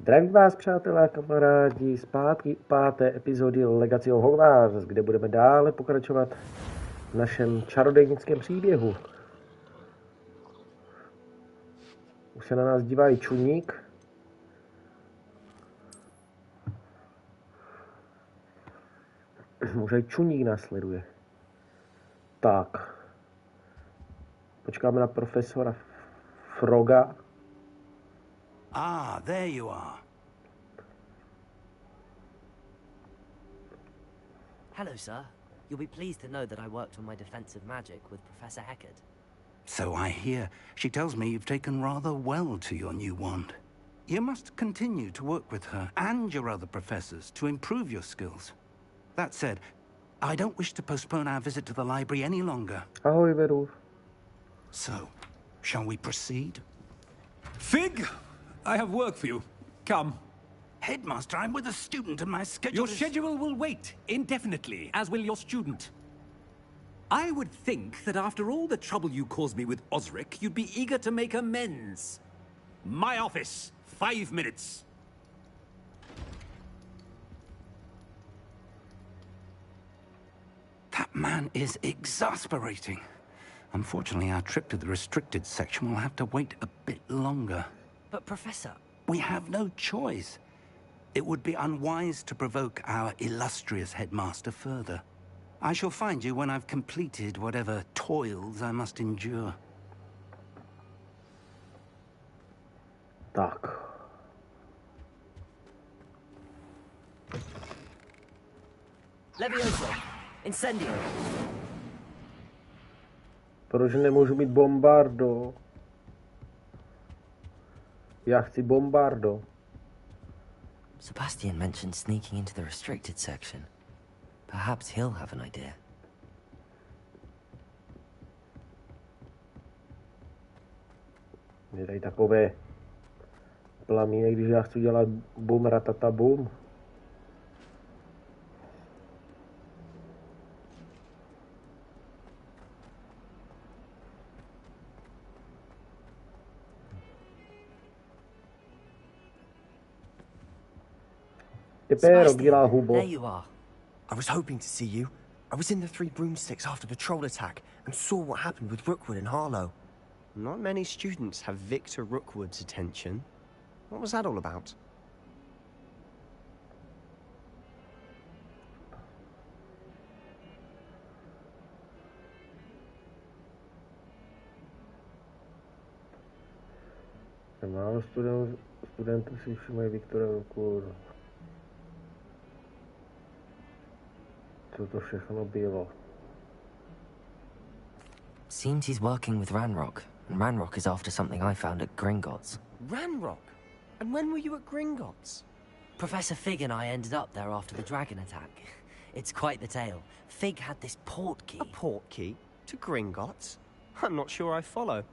Zdravím vás, přátelé a kamarádi, zpátky u 5. epizody Legacy of Hogwarts, kde budeme dále pokračovat v našem čarodejnickém příběhu. Už se na nás dívá i čuník. Už i čuník následuje. Tak. Počkáme na profesora Froga. Ah, there you are. Hello, sir. You'll be pleased to know that I worked on my defensive magic with Professor Heckard. So I hear. She tells me you've taken rather well to your new wand. You must continue to work with her and your other professors to improve your skills. That said, I don't wish to postpone our visit to the library any longer. Ahoj, Veru. So, shall we proceed? Fig, I have work for you. Come. Headmaster, I'm with a student and my schedule Your schedule will wait indefinitely, as will your student. I would think that after all the trouble you caused me with Osric, you'd be eager to make amends. My office, 5 minutes. That man is exasperating. Unfortunately, our trip to the restricted section will have to wait a bit longer. But, Professor... We have no choice. It would be unwise to provoke our illustrious headmaster further. I shall find you when I've completed whatever toils I must endure. Tak. Levioso! Incendio! Proč nemůžu mít bombardo? Já chci bombardo. Sebastian mentioned sneaking into the restricted section. Perhaps he'll have an idea. Je tady takové plamínek, když já chci dělat bum ratata bum. Sebastian, there you are. I was hoping to see you. I was in the Three Broomsticks after the troll attack and saw what happened with Rookwood and Harlow. Not many students have Victor Rookwood's attention. What was that all about? Málo studentů si všimají Viktora Rookwooda. Co to všechno bylo? Seems he's working with Ranrock, and Ranrock is after something I found at Gringotts. Ranrock? And when were you at Gringotts? Professor Fig and I ended up there after the dragon attack. It's quite the tale. Fig had this port key. A port key? To Gringotts? I'm not sure I follow.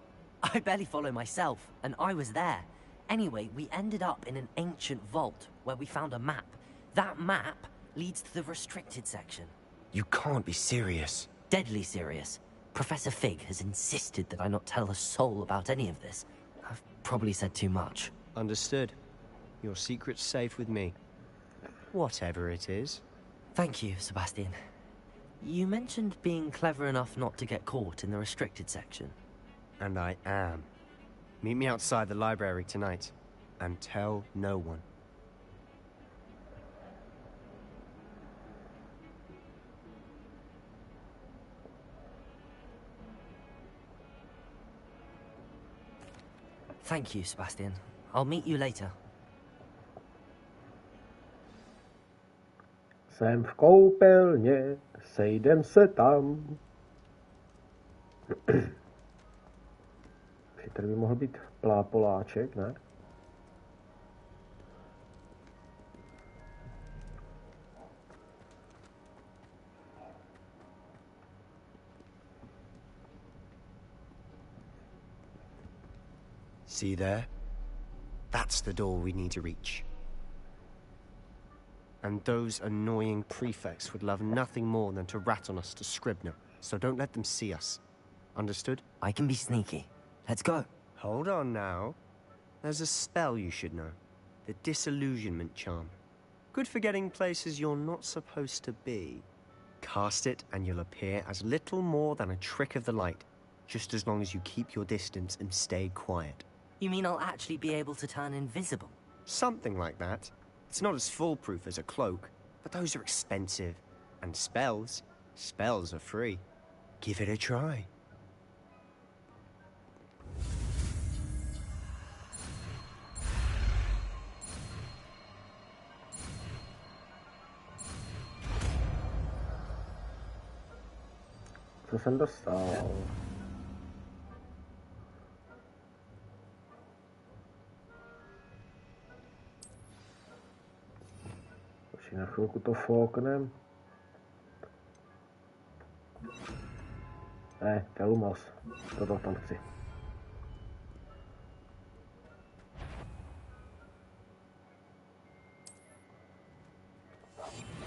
I barely follow myself, and I was there. Anyway, we ended up in an ancient vault where we found a map. That map leads to the restricted section. You can't be serious. Deadly serious. Professor Fig has insisted that I not tell a soul about any of this. I've probably said too much. Understood. Your secret's safe with me. Whatever it is. Thank you, Sebastian. You mentioned being clever enough not to get caught in the restricted section. And I am. Meet me outside the library tonight. And tell no one. Thank you, Sebastian. I'll meet you later. Jsem v koupelně, sejdem se tam. Tady by mohl být plápoláček, ne? See there? That's the door we need to reach. And those annoying prefects would love nothing more than to rat on us to Scribner, so don't let them see us. Understood? I can be sneaky. Let's go. Hold on now. There's a spell you should know. The disillusionment charm. Good for getting places you're not supposed to be. Cast it and you'll appear as little more than a trick of the light, just as long as you keep your distance and stay quiet. You mean I'll actually be able to turn invisible? Something like that. It's not as foolproof as a cloak, but those are expensive. And spells are free. Give it a try. Co jsem dostal? Počkej, na chvilku to foknem. Ne, Kelumos. Toto tam chci.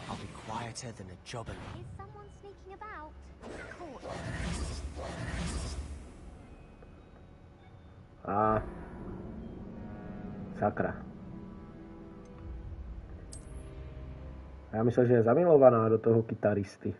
I'll be quieter than a jobbin. Is someone sneaking about? Caught. A sakra. Já myslel, že je zamilovaná do toho kytaristy.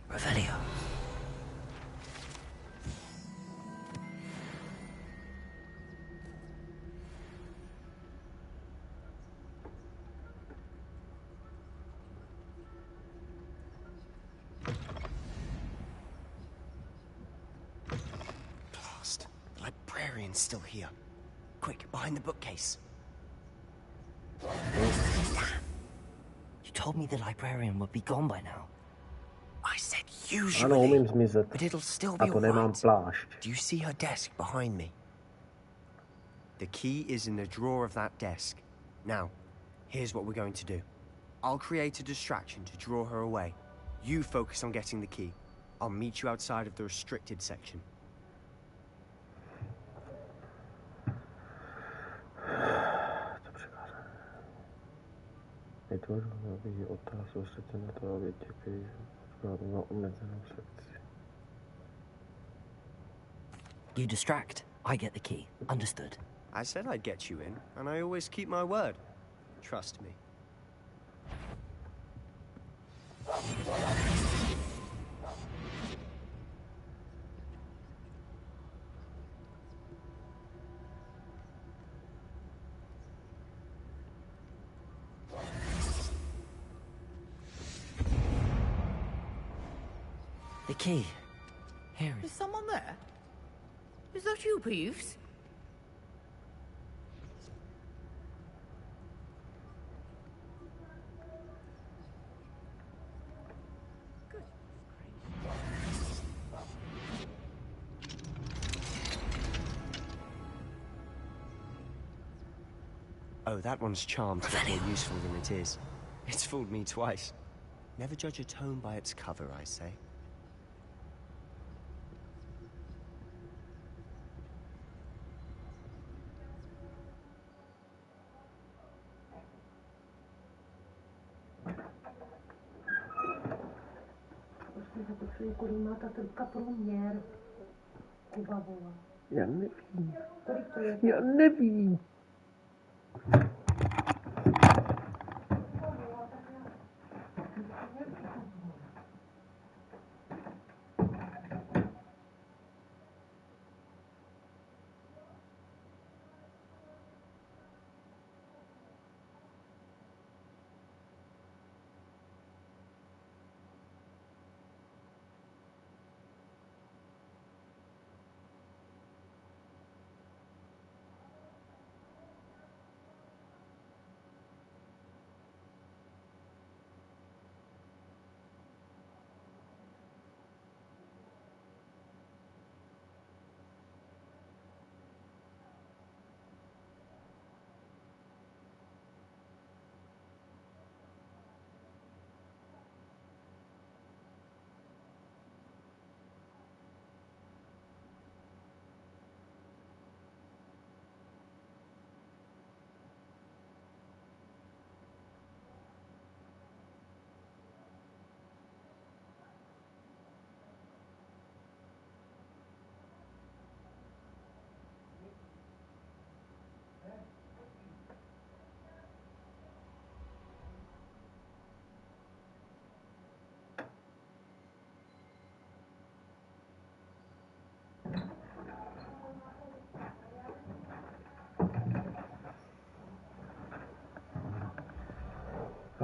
Revelio. Blast. The librarian's still here. Quick, behind the bookcase. You told me the librarian would be gone by now. I said Ano, usually. umím zmizet. But it'll still A be to nemám alright. plášť. Do you see her desk behind me? The key is in the drawer of that desk. Now, here's what we're going to do. I'll create a distraction to draw her away. You focus on getting the key. I'll meet you outside of the restricted section. Vytvoř nový otázku, soustředit na to, aby čekej na omezenou sekci. You distract, I get the key. Understood. I said I'd get you in, and I always keep my word. Trust me. The key. Here it Is is. someone there? Is that you, Peeves? Oh, that one's charmed to be more useful than it is. It's fooled me twice. Never judge a tome by its cover, I say. Kolik má ta trubka průměr? Kuba volá. Já nevím. Kolik to je? Já nevím.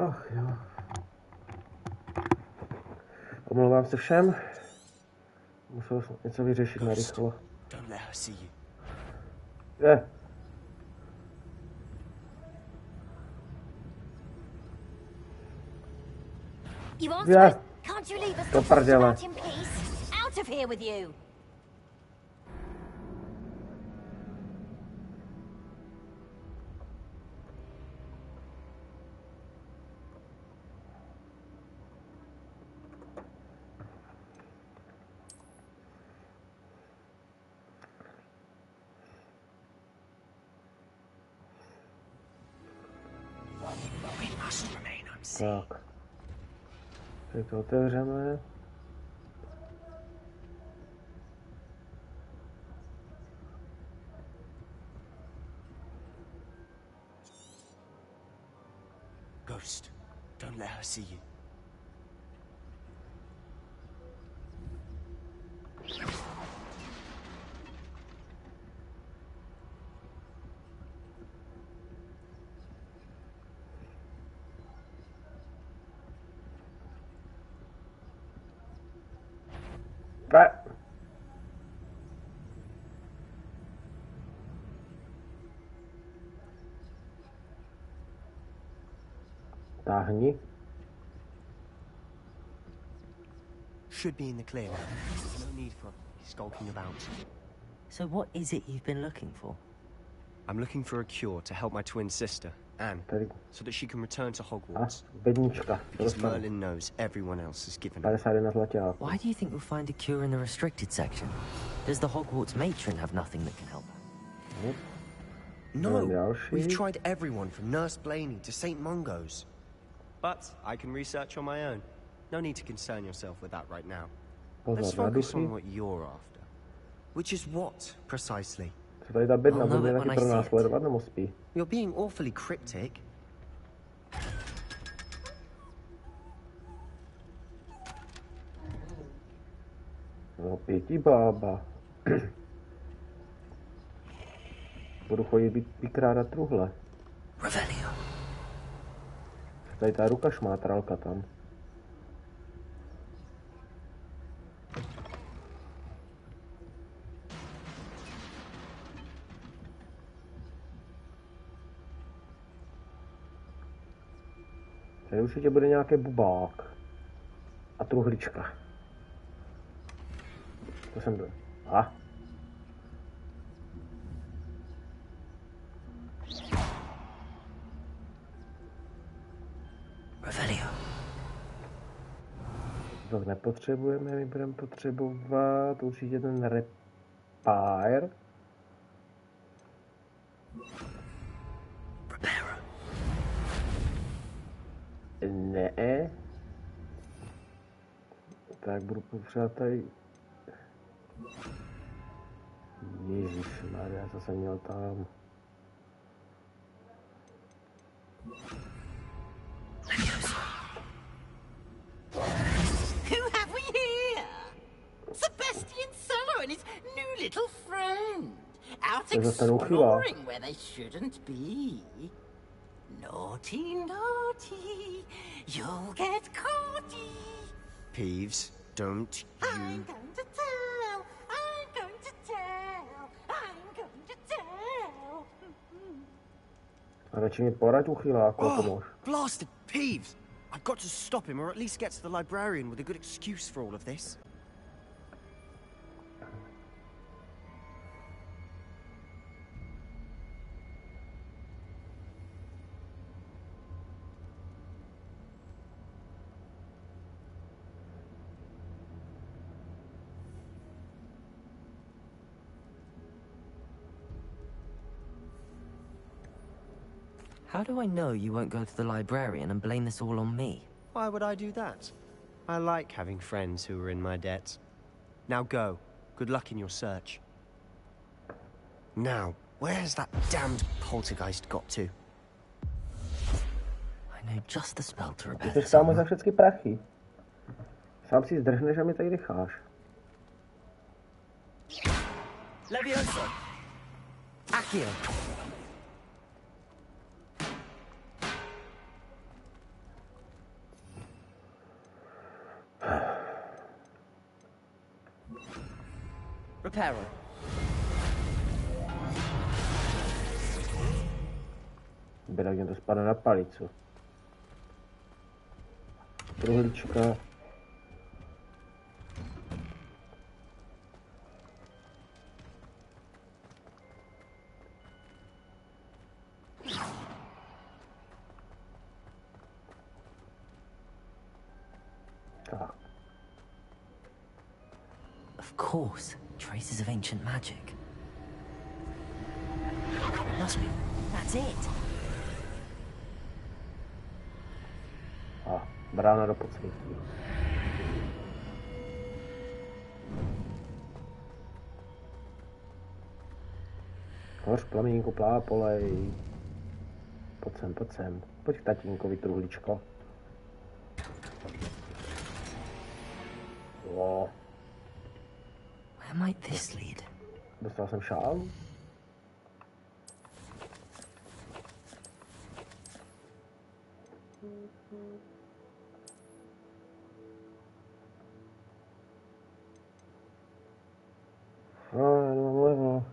Ach jo. Omlouvám se všem. Musel jsem něco vyřešit narychlo. Don't let her see you. Je. You are Yeah. supposed... Can't you leave us To to talk prdele. about in peace? Out of here with you! We must remain unseen. Tak. Teď to otevřeme. Ghost, don't let her see you. Ne. Táhni. Should be in the clear now. No need for skulking about. So what is it you've been looking for? I'm looking for a cure to help my twin sister, Anne, Tady. so that she can return to A, Hogwarts. bednička. To Because dostanu. Merlin knows everyone else has given up. 51 zlaťáků. Why do you think you'll find a cure in the restricted section? Does the Hogwarts matron have nothing that can help her? No, další. we've tried everyone from Nurse Blaney to St. Mungo's. But I can research on my own. No need to concern yourself with that right now. Let's Pozor na focus on duchy. what you're after. Which is what, precisely? Co tady ta bedna I'll know bude it taky when I pro see nás it. sledovat, nebo spí? You're being awfully cryptic. No, 5 bába. Budu chodit vykrádat truhle. Revelio. Tady ta ruka šmátralka tam. Tady určitě bude nějaký bubák. A truhlička. To jsem byl. A. Revelio. To nepotřebujeme, my budeme potřebovat určitě ten repair. Repairer. Ne. Tak budu potřebovat tady... Ježišmarja, co jsem měl tam? Who have we here? Sebastian Sallow and his new little friend. Out To zase ten uchylák. exploring where they shouldn't be. Naughty, naughty. You'll get caughty. Peeves, don't I'm you... going to tell. I'm going to tell. I'm going to tell. A radši mi poraď uchyláku a pomož. Blasted Peeves! I've got to stop him, or at least get to the librarian with a good excuse for all of this. How do I know you won't go to the librarian and blame this all on me? Why would I do that? I like having friends who are in my debt. Now go. Good luck in your search. Now, where has that damned poltergeist got to? I know just the spell to repair Ty this. jsi kámo za všechny prachy. Sám si zdrhneš a mi tady necháš. Levioso! Accio! Repairer. Běda, to spadne na palicu. Truhlička. Tak. Of course, traces of ancient magic. Must be. That's it. A brána do podsvětí. Hoř, plamínku, plápolej. Pojď sem, pojď sem. Pojď k tatínkovi, truhličko. O. Where might this lead? Dostal jsem šálu. No, já mám levo.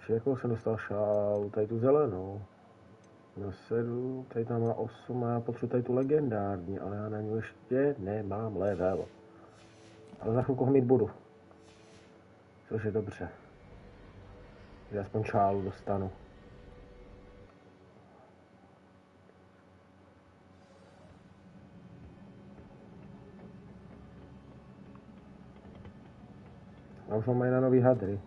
Jakou jsem dostal šálu? Tady tu zelenou. Na 7, tady tam má 8 a já potřebuji tady tu legendární, ale já na ní ještě nemám level. Ale za chvilku ho mít budu. Což je dobře. Že aspoň šálu dostanu. A už mám i na nový hadry.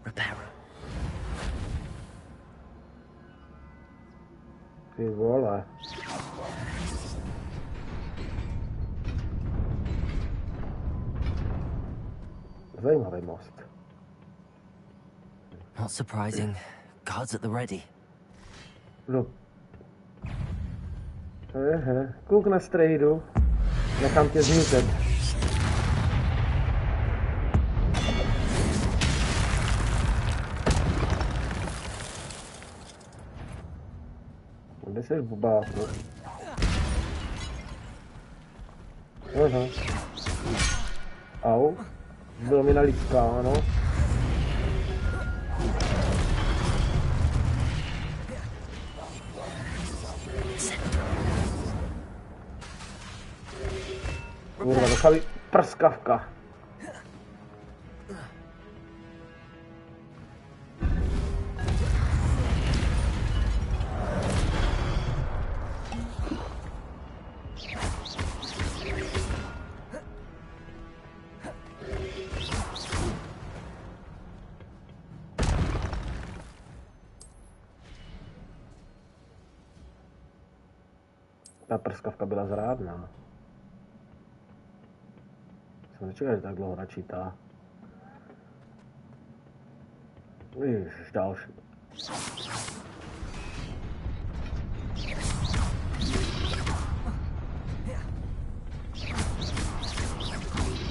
Repairer. Ty vole. Zajímavý most. Not surprising. Guards at the ready. No. Kluk na strejdu. Nechám tě zmítet. Kde seš, bubáku? Aha. Au. Bylo mi nalíckáno. Kurva, dochali prskavka. Ta prskavka byla zrádná. Jsem nečekal, že tak dlouho načítá. Ježiš, další.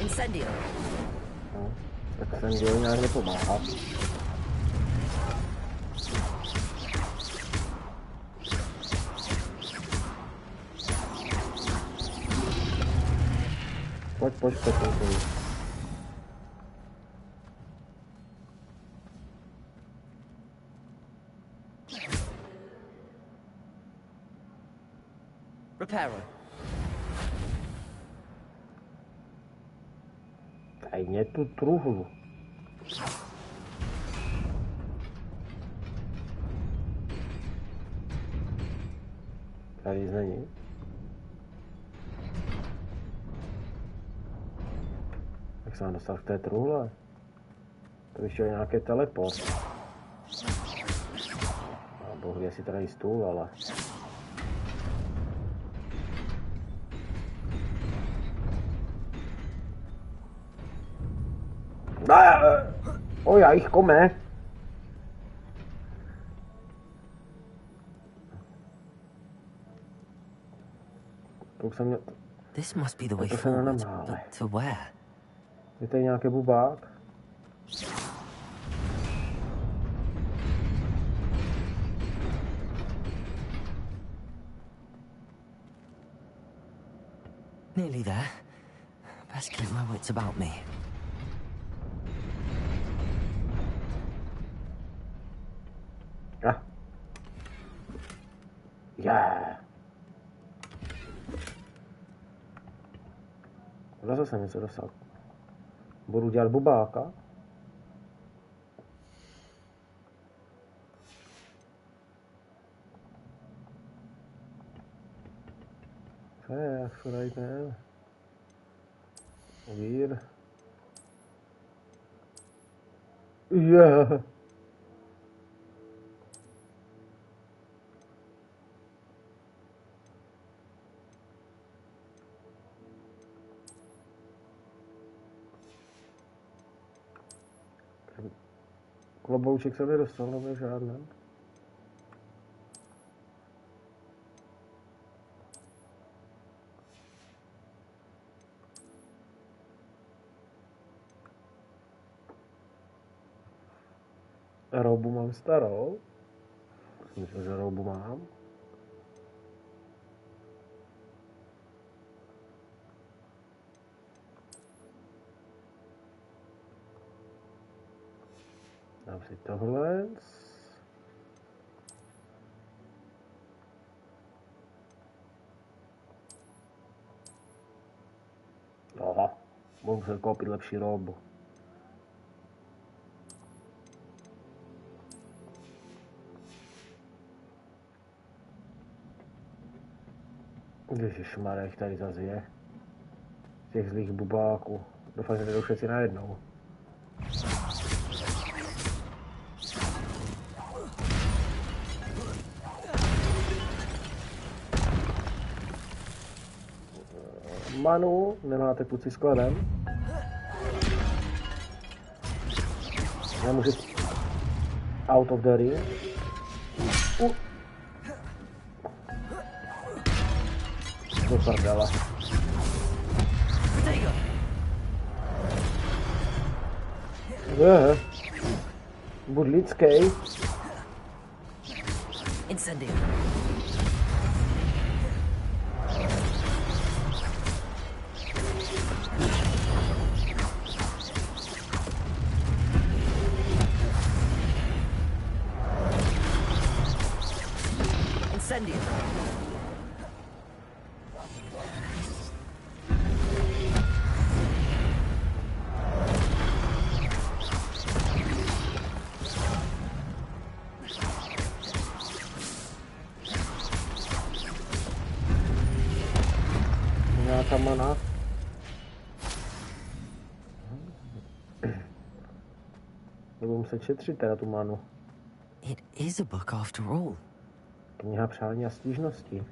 Incendio. No, tak jsem dělal nějak nepomáhat. Pojď, pojď. Repairer. Daj mě tu truhlu. Tady nic není. Jak jsem dostal k té truhle? To ještě je nějaký teleport. A bohu, jestli teda jí stůl, ale... Oj, já jich kome. To už jsem měl... This must be the way To jsem měl na forward, mále. but to where? Je tady nějaký bubák? Nearly there. Best keep my wits about me. Ah. Yeah. Zase jsem něco dosáhl. Budu dělat bubáka. Co je, jak to dajte? Vír. Yeah. Klobouček se nedostal, nebo žádné. Roubu mám starou. Myslím, že roubu mám. Dám si tohle. Aha, budu muset koupit lepší roubu. Ježišmarja, jich tady zase je. Těch zlých bubáků. Doufám, že nejdou všetci najednou. Manu, nemáte kluci skladem. Nemůžu... Out of the ring. Do prdele. Buď lidský. Incendio. Incendio. Nějaká mana. Budu muset šetřit teda tu manu. It is a book after all. Kniha přání a stížnosti.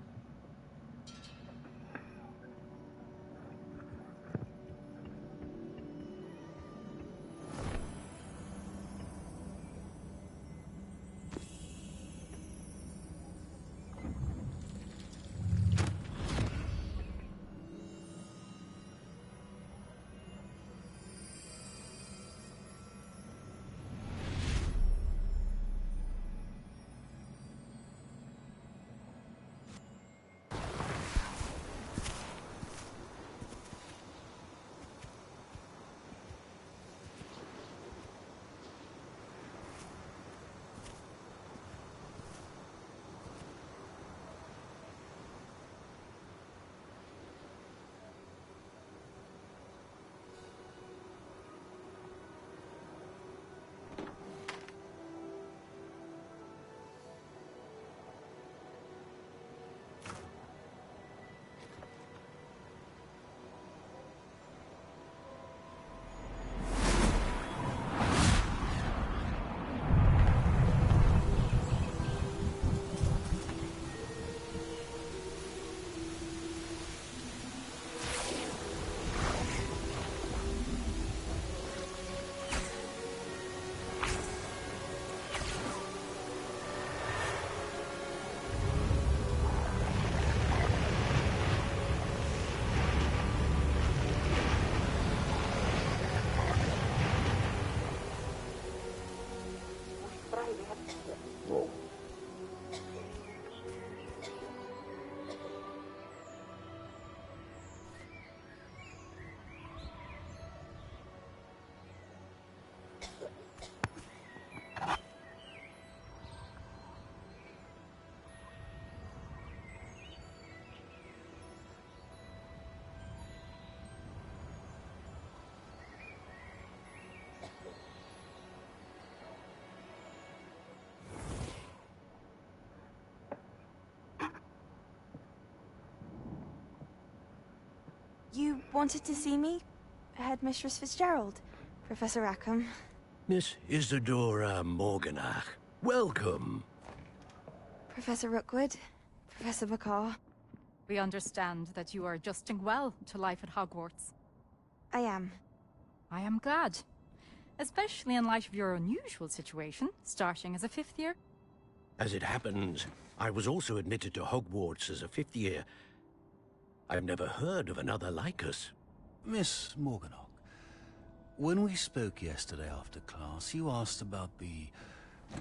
Wow. You wanted to see me? Headmistress Fitzgerald? Professor Rackham? Miss Isadora Morganach, welcome. Professor Rookwood? Professor Bakar? We understand that you are adjusting well to life at Hogwarts. I am. I am glad. Especially in light of your unusual situation, starting as a 5th year. As it happens, I was also admitted to Hogwarts as a 5th year. I've never heard of another like us. Miss Morganach, when we spoke yesterday after class, you asked about the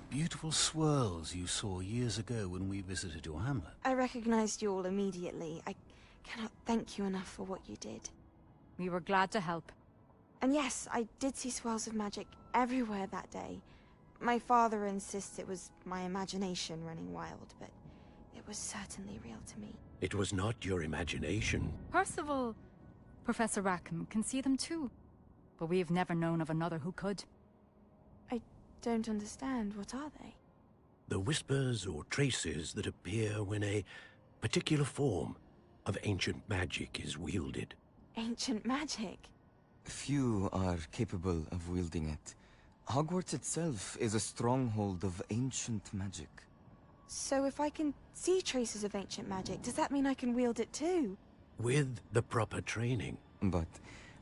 beautiful swirls you saw years ago when we visited your hamlet. I recognized you all immediately. I cannot thank you enough for what you did. We were glad to help. And yes, I did see swirls of magic everywhere that day. My father insists it was my imagination running wild, but it was certainly real to me. It was not your imagination. Percival, Professor Rackham can see them too. But we have never known of another who could. I don't understand. What are they? The whispers or traces that appear when a particular form of ancient magic is wielded. Ancient magic? Few are capable of wielding it. Hogwarts itself is a stronghold of ancient magic. So if I can see traces of ancient magic, does that mean I can wield it too? With the proper training. But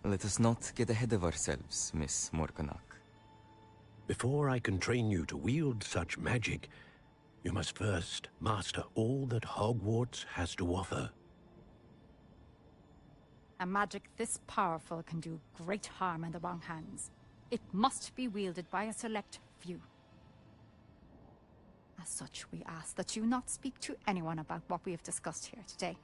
let us not get ahead of ourselves, Miss Morganach. Before I can train you to wield such magic, you must first master all that Hogwarts has to offer. A magic this powerful can do great harm in the wrong hands. It must be wielded by a select few. As such, we ask that you not speak to anyone about what we have discussed here today.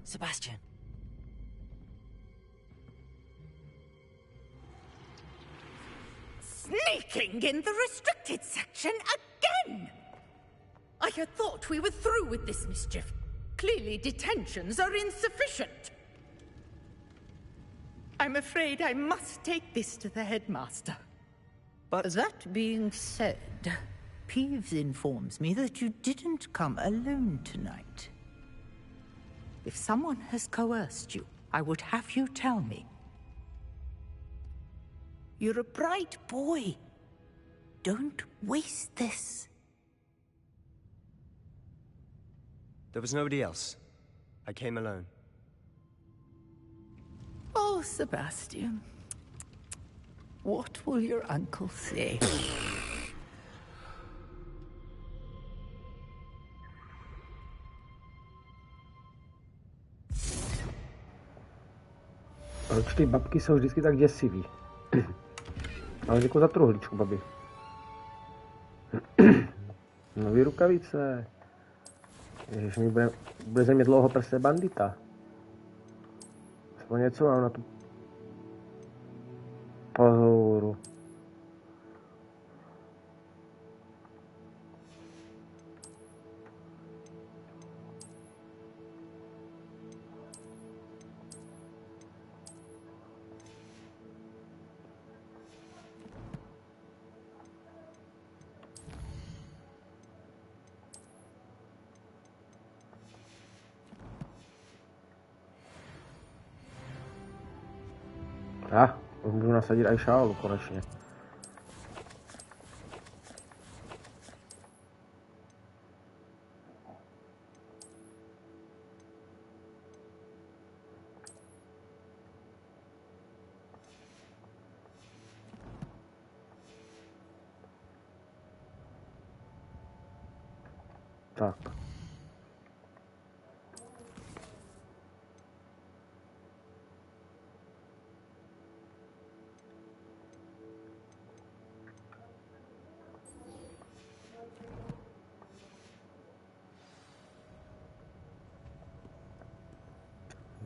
Sebastian. Sneaking in the restricted section again! I had thought we were through with this mischief. Clearly detentions are insufficient. I'm afraid I must take this to the headmaster. But that being said, Peeves informs me that you didn't come alone tonight. If someone has coerced you, I would have you tell me. You're a bright boy. Don't waste this. There was nobody else. I came alone. Oh, Sebastian. What will your uncle say? Proč ty babky jsou vždycky tak děsivý? Ale děkuji za truhličku, babi. Nový rukavice. Ježiš, mi bude ze mě dlouho prse bandita. Aspoň něco mám na tu pazouru. Už můžu nasadit i šálu konečně. Tak.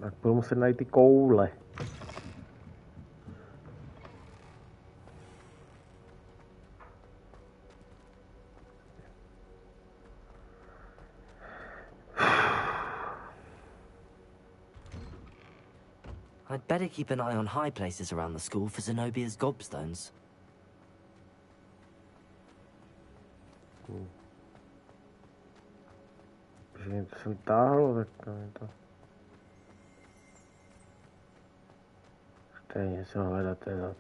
Tak budu muset najít ty koule. I'd better keep an eye on high places around the school for Zenobia's gobstones. Že něco jsem táhl, tak to je to. Tady něco hledat, teda.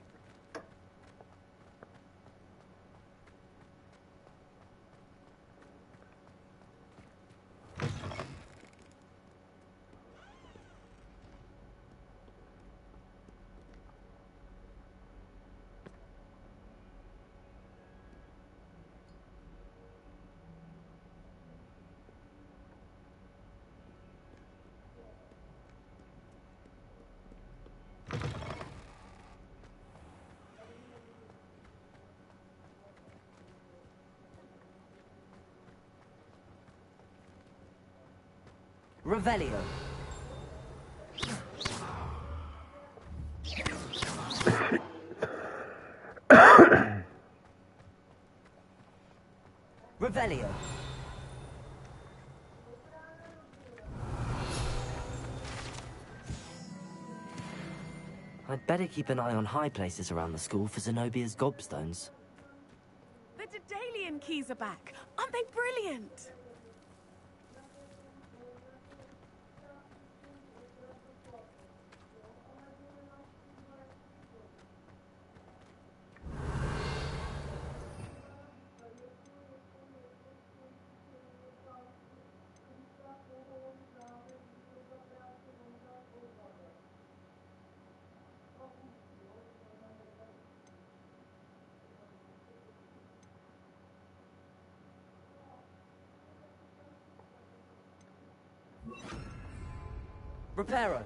Revelio. Revelio. I'd better keep an eye on high places around the school for Zenobia's gobstones. The Daedalian keys are back. Aren't they brilliant? Reparo.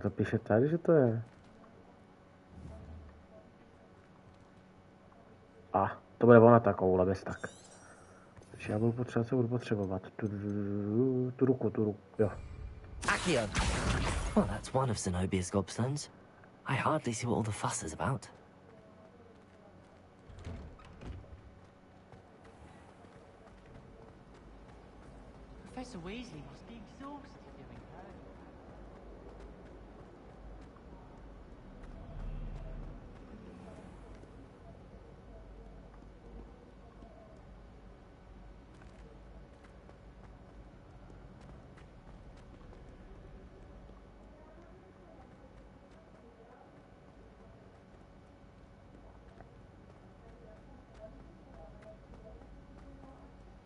To píše tady, že to je. A, to bude ona ta koule, bez tak. Takže já budu potřebovat, co budu potřebovat. Tu ruku, jo. Accio. Well, that's one of Zenobia's gobstones. I hardly see what all the fuss is about. Professor Weasley must be exhausted doing that.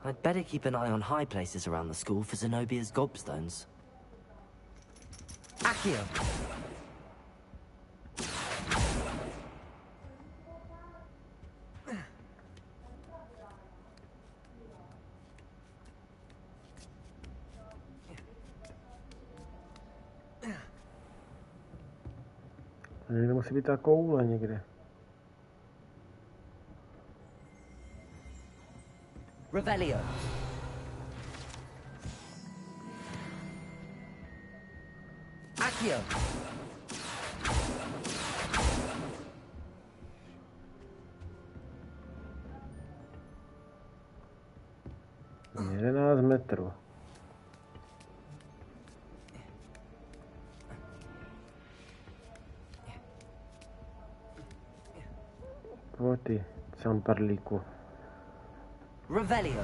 I'd better keep an eye on high places around the school for Zenobia's gobstones. Accio. Někde musí být ta koule někde. Revelio. Accio. Jedenáct metrů. Ty, sám parlíku. Revelio.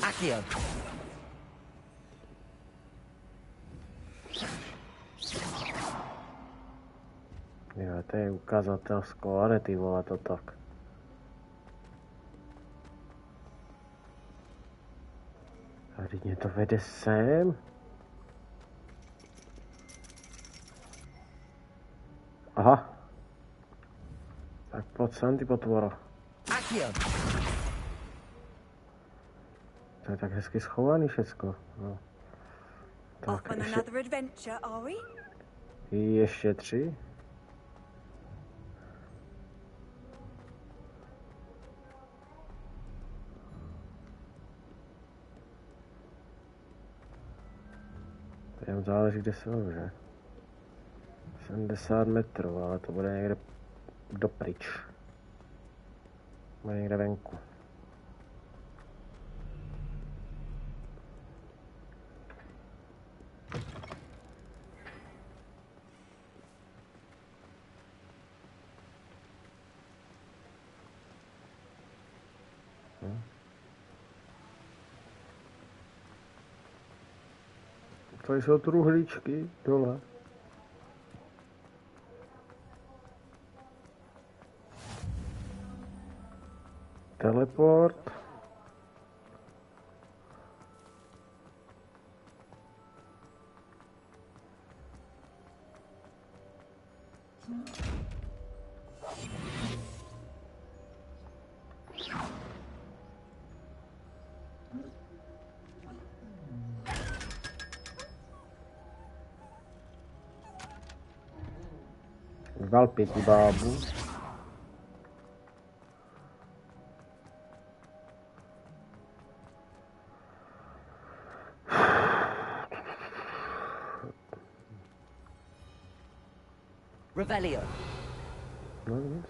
Accio. Jo, to je ukazatelsko, ale ty vole to tak. A teď mě to vede sem. Aha. Tak pojď sem, ty potvoro. To je tak hezky schovaný všecko. No. Tak ještě 3. To jen záleží, kde jsou, že? 70 metrů, ale to bude někde dopryč. Bude někde venku. Tady jsou truhlíčky dole. Teleport. Vzal 5 bábu. Revelio. No nic.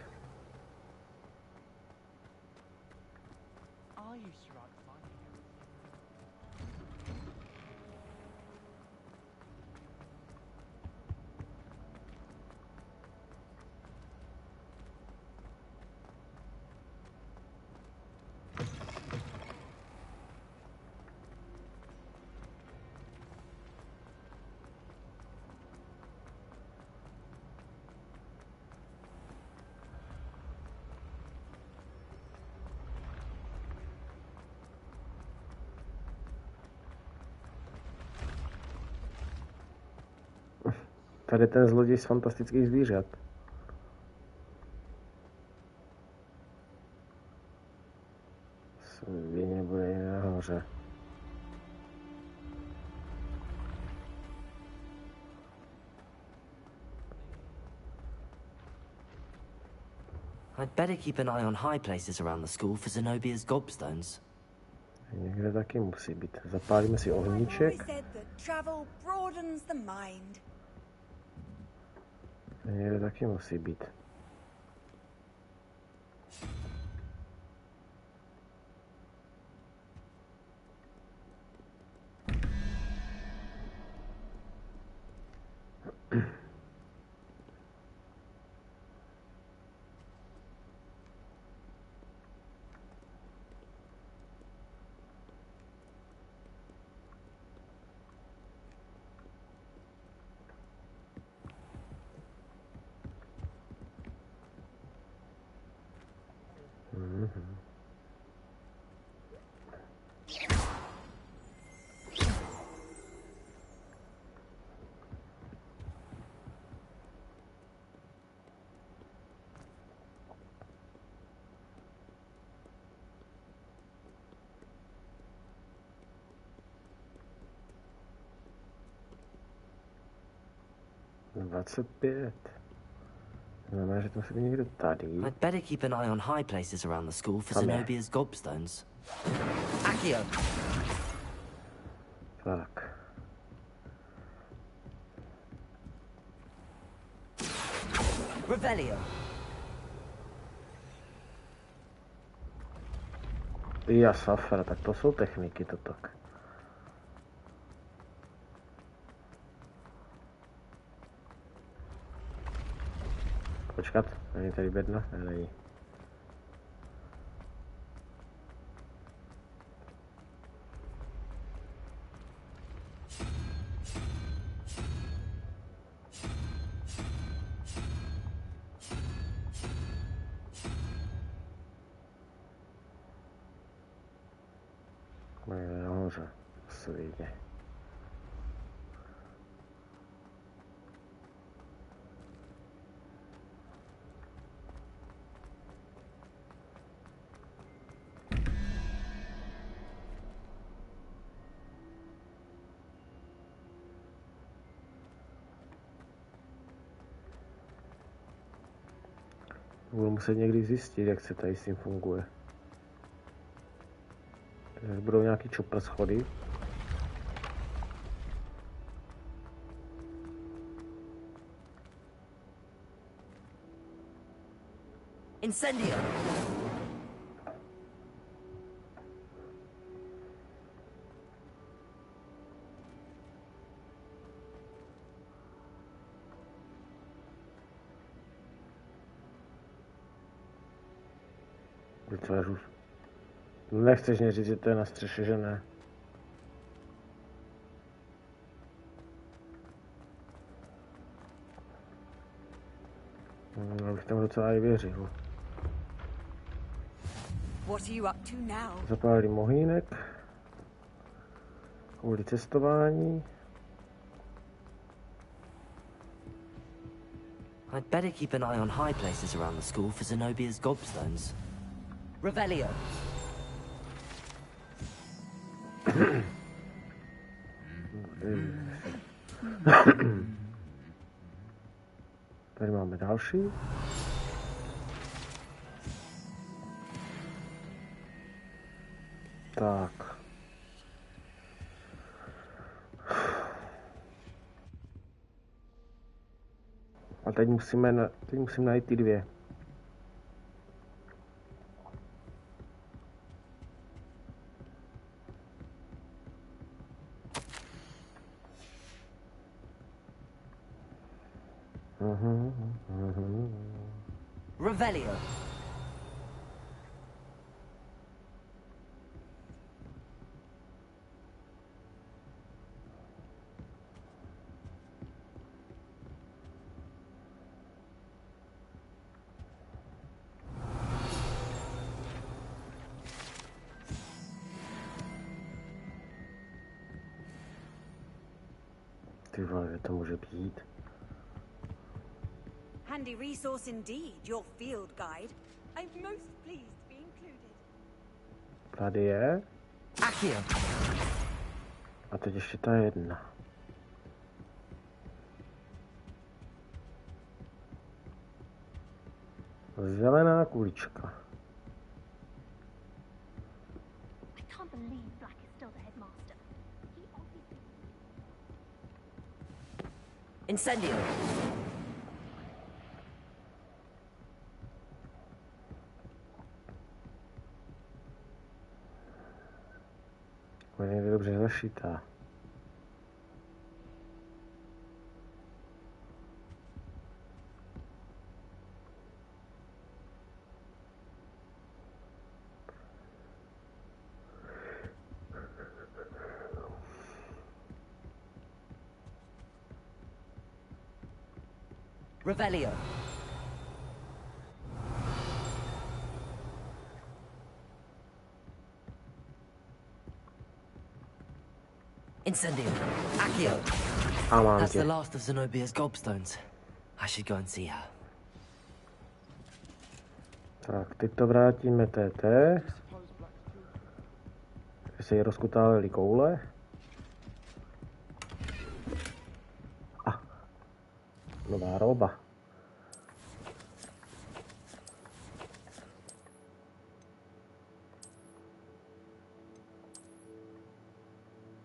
Tady ten zloděj z fantastických zvířat. Svině bude nahoře. I'd better keep an eye on high places around the school for Zenobia's gobstones. Někde taky musí být. Zapálíme si ohníček. Někde taky musí být. Znamená, že to musí být někde tady. I'd better keep an eye on high places around the school for Zenobia's gobstones. Accio. Tak. Revelio. Já safra, tak to jsou techniky, to tak. Počkat, není tady bedna? Ne, není. Nahoře. Svině. Budu muset někdy zjistit, jak se tady s tím funguje. Takže budou nějaký chopper schody. Incendio! Vytvářu. Nechceš mě říct, že to je na střeše, že ne? Já bych tam docela i věřil. Zapálili mohýnek. Kvůli cestování. I'd better keep an eye on high places around the school for Zenobia's gobstones. Revelio. Tady máme další. Tak. A teď musím najít ty dvě. Revelio. Ty vole, kde to může být? Handy resource indeed, your field guide. I'm most pleased to be included. Tady je. Accio. A teď ještě ta jedna. Zelená kulička. I can't believe Black is still the headmaster. He obviously... Incendio. Je dobře zašitá. Revelio. Incendio. Accio. That's the last of Zenobia's gobstones. I should go and see her. Tak, teď to vrátíme TT. Se jí rozkutálily koule. Nová roba.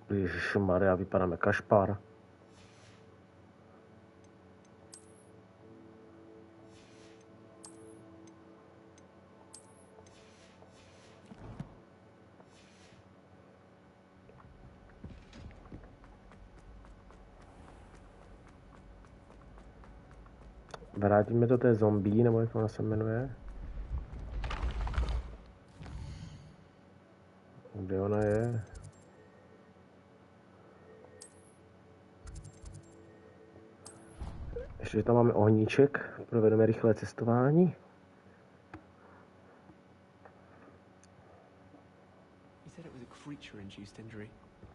Ježišmarja, vypadáme kašpar. Vrátíme to té zombie, nebo jak ona se jmenuje. Kde ona je? Ještě tam máme ohníček, provedeme rychlé cestování. creature-induced injury.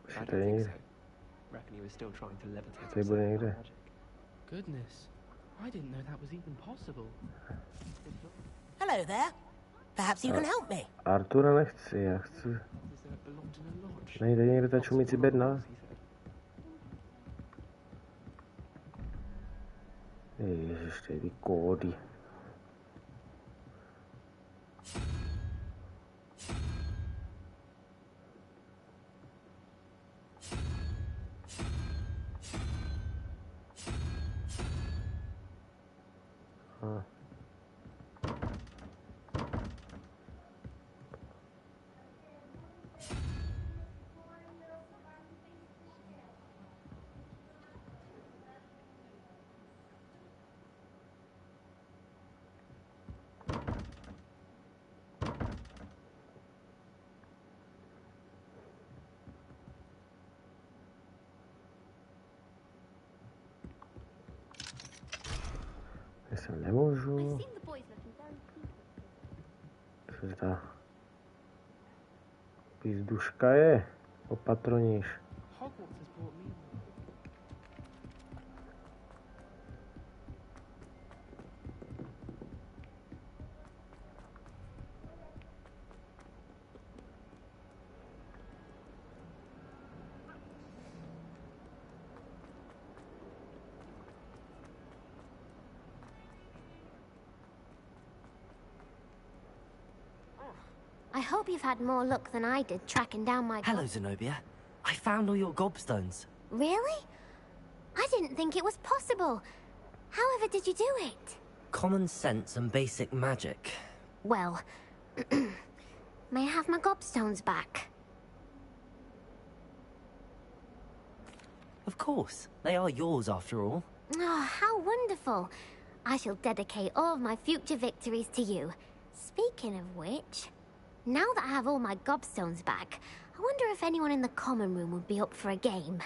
I don't Tady think někde. so. Reckon he was still trying to levitate Tady bude himself někde. without magic. Goodness, I didn't know that was even possible. Hello there. Perhaps you can help me. Artura nechci, já chci... Nejde někde ta čumící bedna? Ježiš, ty kódy. Já nemůžu. Cože ta pízduška je? Opatroníš. Hogwarts has brought me. I hope you've had more luck than I did tracking down my... Hello, Zenobia. I found all your gobstones. Really? I didn't think it was possible. However did you do it? Common sense and basic magic. Well, may I have my gobstones back? Of course. They are yours, after all. Oh, how wonderful. I shall dedicate all of my future victories to you. Speaking of which, now that I have all my gobstones back, I wonder if anyone in the common room would be up for a game.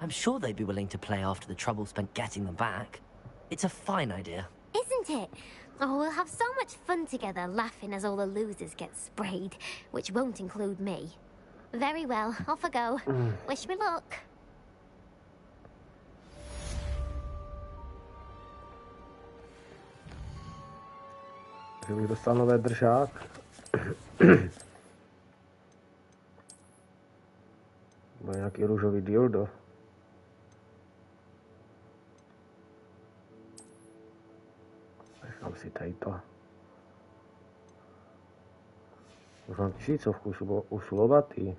I'm sure they'd be willing to play after the trouble spent getting them back. It's a fine idea. Isn't it? Oh, we'll have so much fun together, laughing as all the losers get sprayed, which won't include me. Very well, off I go. Wish me luck. Že bych dostal nové držák. Nebo nějaký růžový dildo. Nechám si tady to. Už mám 1000 usilovatý.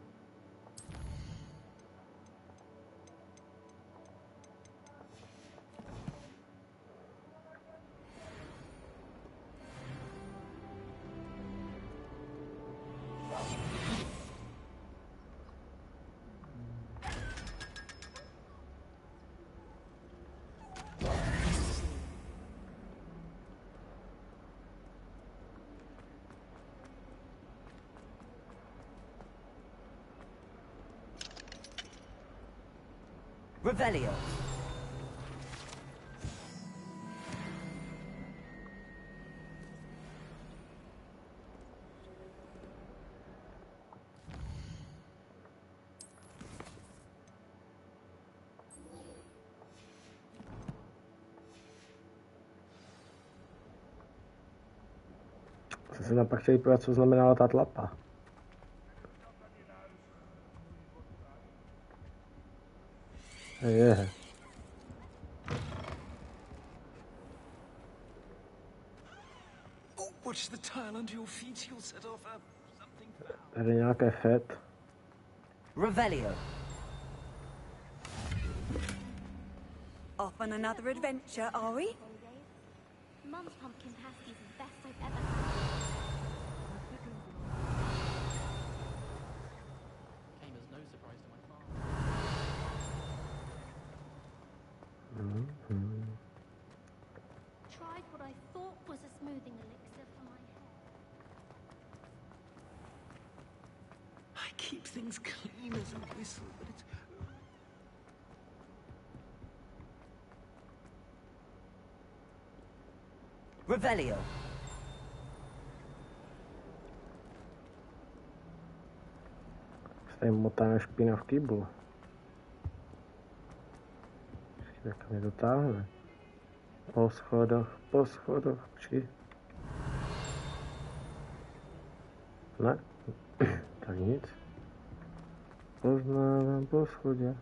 Revelio. Jsem se tam pak chtěl podívat, co znamenala ta tlapa. Je. Watch the tile under your feet, you'll set off something. Tady nějaké fet. Revelio. Off on another adventure, are we? Mum's pumpkin pasty is the best I've ever had. Came as no surprise to my father. keep things clean as a whistle, but it's... Revelio. Tady motá špína v kýblu. Jak mě dotáhne. Po schodech, počkej. Ne, tak nic. Poznávám po schodě.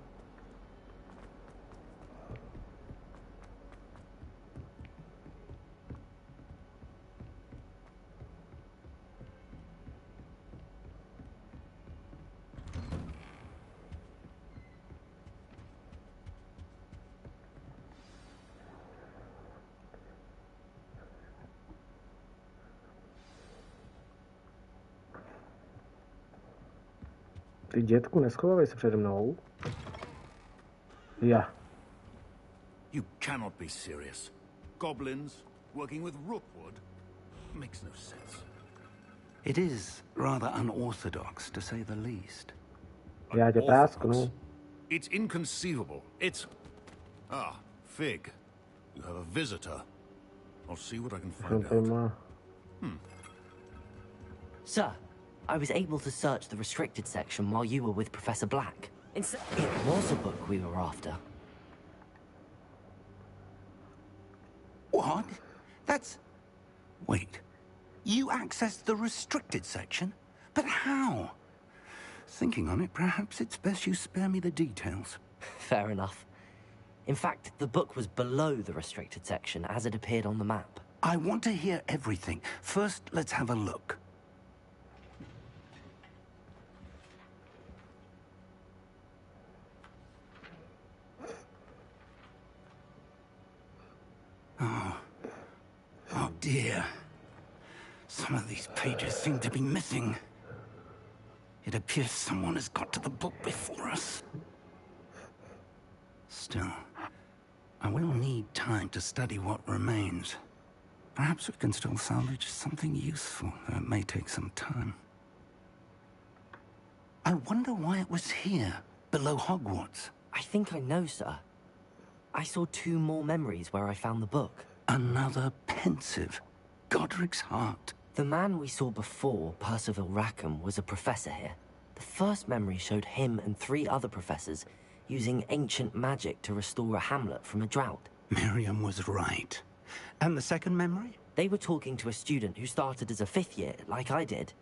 Ty dětku, neschovávej se přede mnou. Já. You cannot be serious. Goblins working with Rookwood makes no sense. It is rather unorthodox, to say the least. Já tě prásknu. It's inconceivable. It's... Ah, Fig. You have a visitor. I'll see what I can find out. Sir, I was able to search the restricted section while you were with Professor Black. It was a book we were after. What? That's... Wait. You accessed the restricted section? But how? Thinking on it, perhaps it's best you spare me the details. Fair enough. In fact, the book was below the restricted section as it appeared on the map. I want to hear everything. First, let's have a look. Oh dear. Some of these pages seem to be missing. It appears someone has got to the book before us. Still, I will need time to study what remains. Perhaps we can still salvage something useful, though it may take some time. I wonder why it was here, below Hogwarts. I think I know, sir. I saw 2 more memories where I found the book. Another pensive. Godric's heart. The man we saw before, Percival Rackham, was a professor here. The first memory showed him and 3 other professors using ancient magic to restore a hamlet from a drought. Miriam was right. And the second memory? They were talking to a student who started as a 5th year, like I did.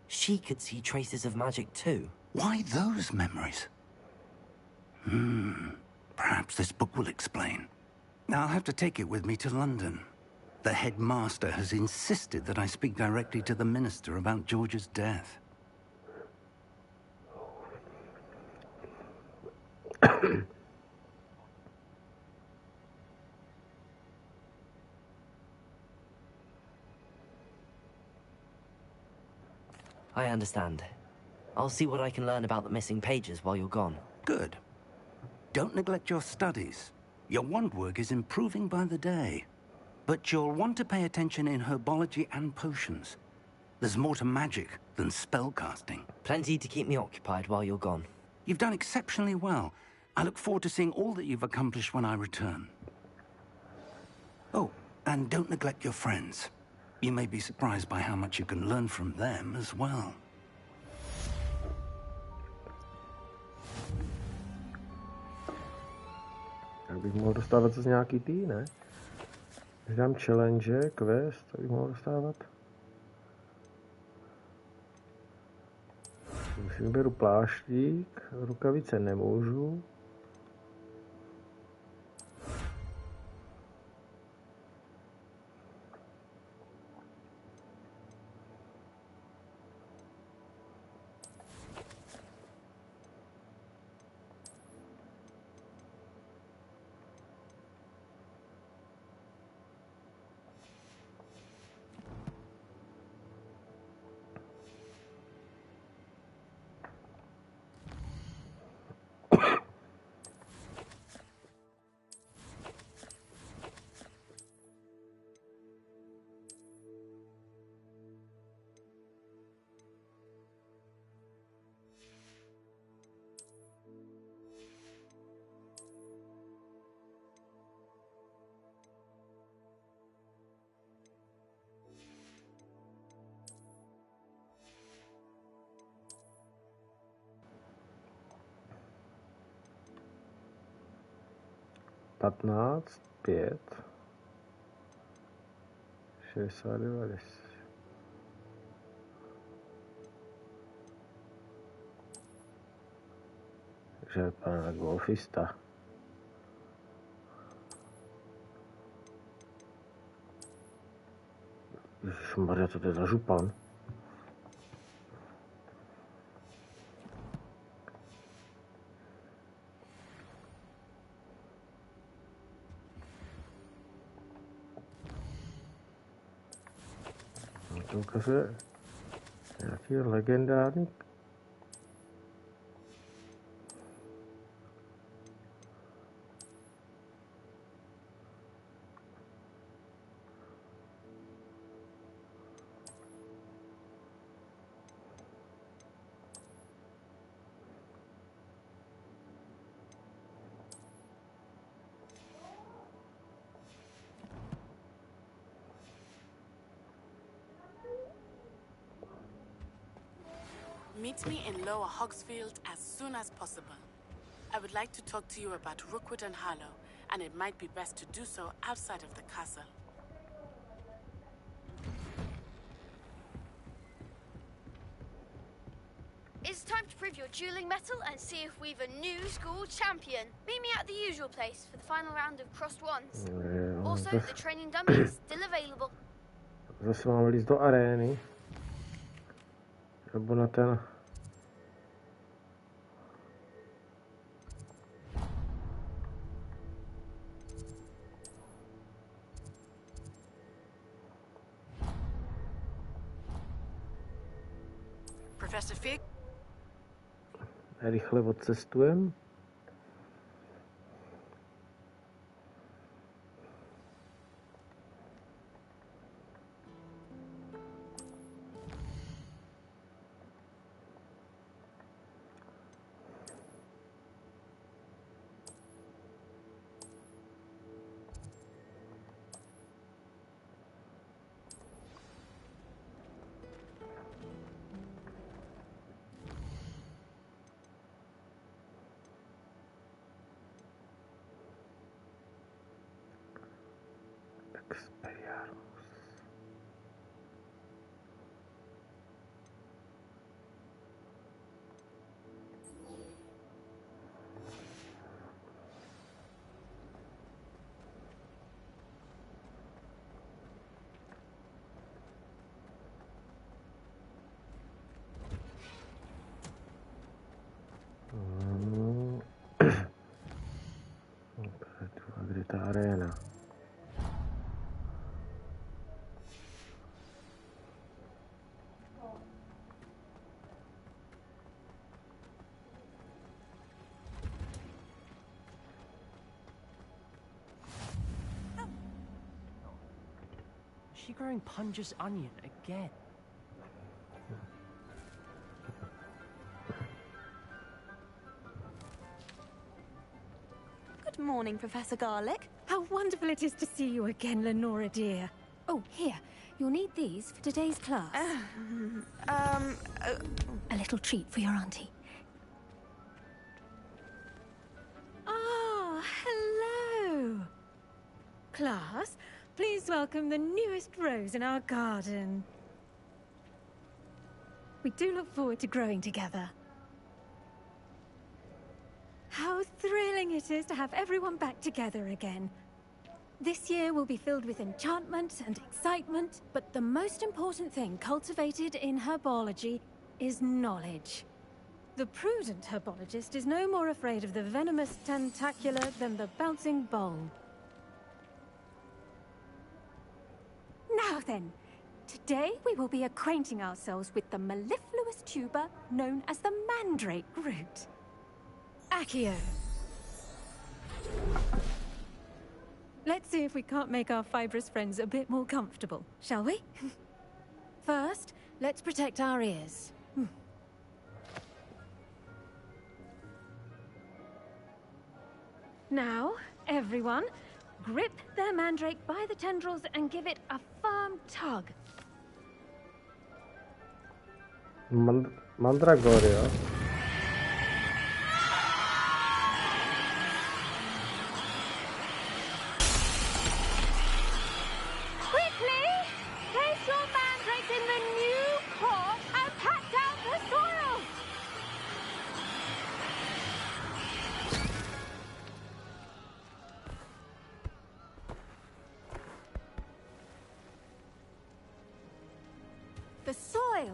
She could see traces of magic too. Why those memories? Perhaps this book will explain. I'll have to take it with me to London. The headmaster has insisted that I speak directly to the minister about George's death. I understand. I'll see what I can learn about the missing pages while you're gone. Good. Don't neglect your studies. Your wand work is improving by the day. But you'll want to pay attention in herbology and potions. There's more to magic than spellcasting. Plenty to keep me occupied while you're gone. You've done exceptionally well. I look forward to seeing all that you've accomplished when I return. Oh, and don't neglect your friends. You may be surprised by how much you can learn from them as well. Já bych mohl dostávat z nějaký tý, ne? Když dám challenge, quest, tak bych mohl dostávat. Si vyberu pláštík, rukavice nemůžu. 15, 5, 69, 10. Takže pan golfista. Ježišmarja, co to je za župan? To ukazuje nějaký legendární. Meet me in Lower Hogsfield as soon as possible. I would like to talk to you about Rookwood and Harlow, and it might be best to do so outside of the castle. It's time to prove your dueling mettle and see if we've a new school champion. Meet me at the usual place for the final round of crossed wands. Also, the training dummy is still available. Zase máme líst do arény. Nebo na ten... Professor Fig? Rychle odcestujeme. Kde ta aréna? Is she growing Punja's onion again? Good morning, Professor Garlick. How wonderful it is to see you again, Lenora dear. Oh, here. You'll need these for today's class. A little treat for your auntie. Ah, hello. Class, please welcome the newest rose in our garden. We do look forward to growing together. How thrilling it is to have everyone back together again. This year will be filled with enchantment and excitement, but the most important thing cultivated in herbology is knowledge. The prudent herbologist is no more afraid of the venomous tentacula than the bouncing bulb. Now then, today we will be acquainting ourselves with the mellifluous tuber known as the mandrake root. Accio. Let's see if we can't make our fibrous friends a bit more comfortable, shall we? First, let's protect our ears. Now, everyone, grip their mandrake by the tendrils and give it a firm tug.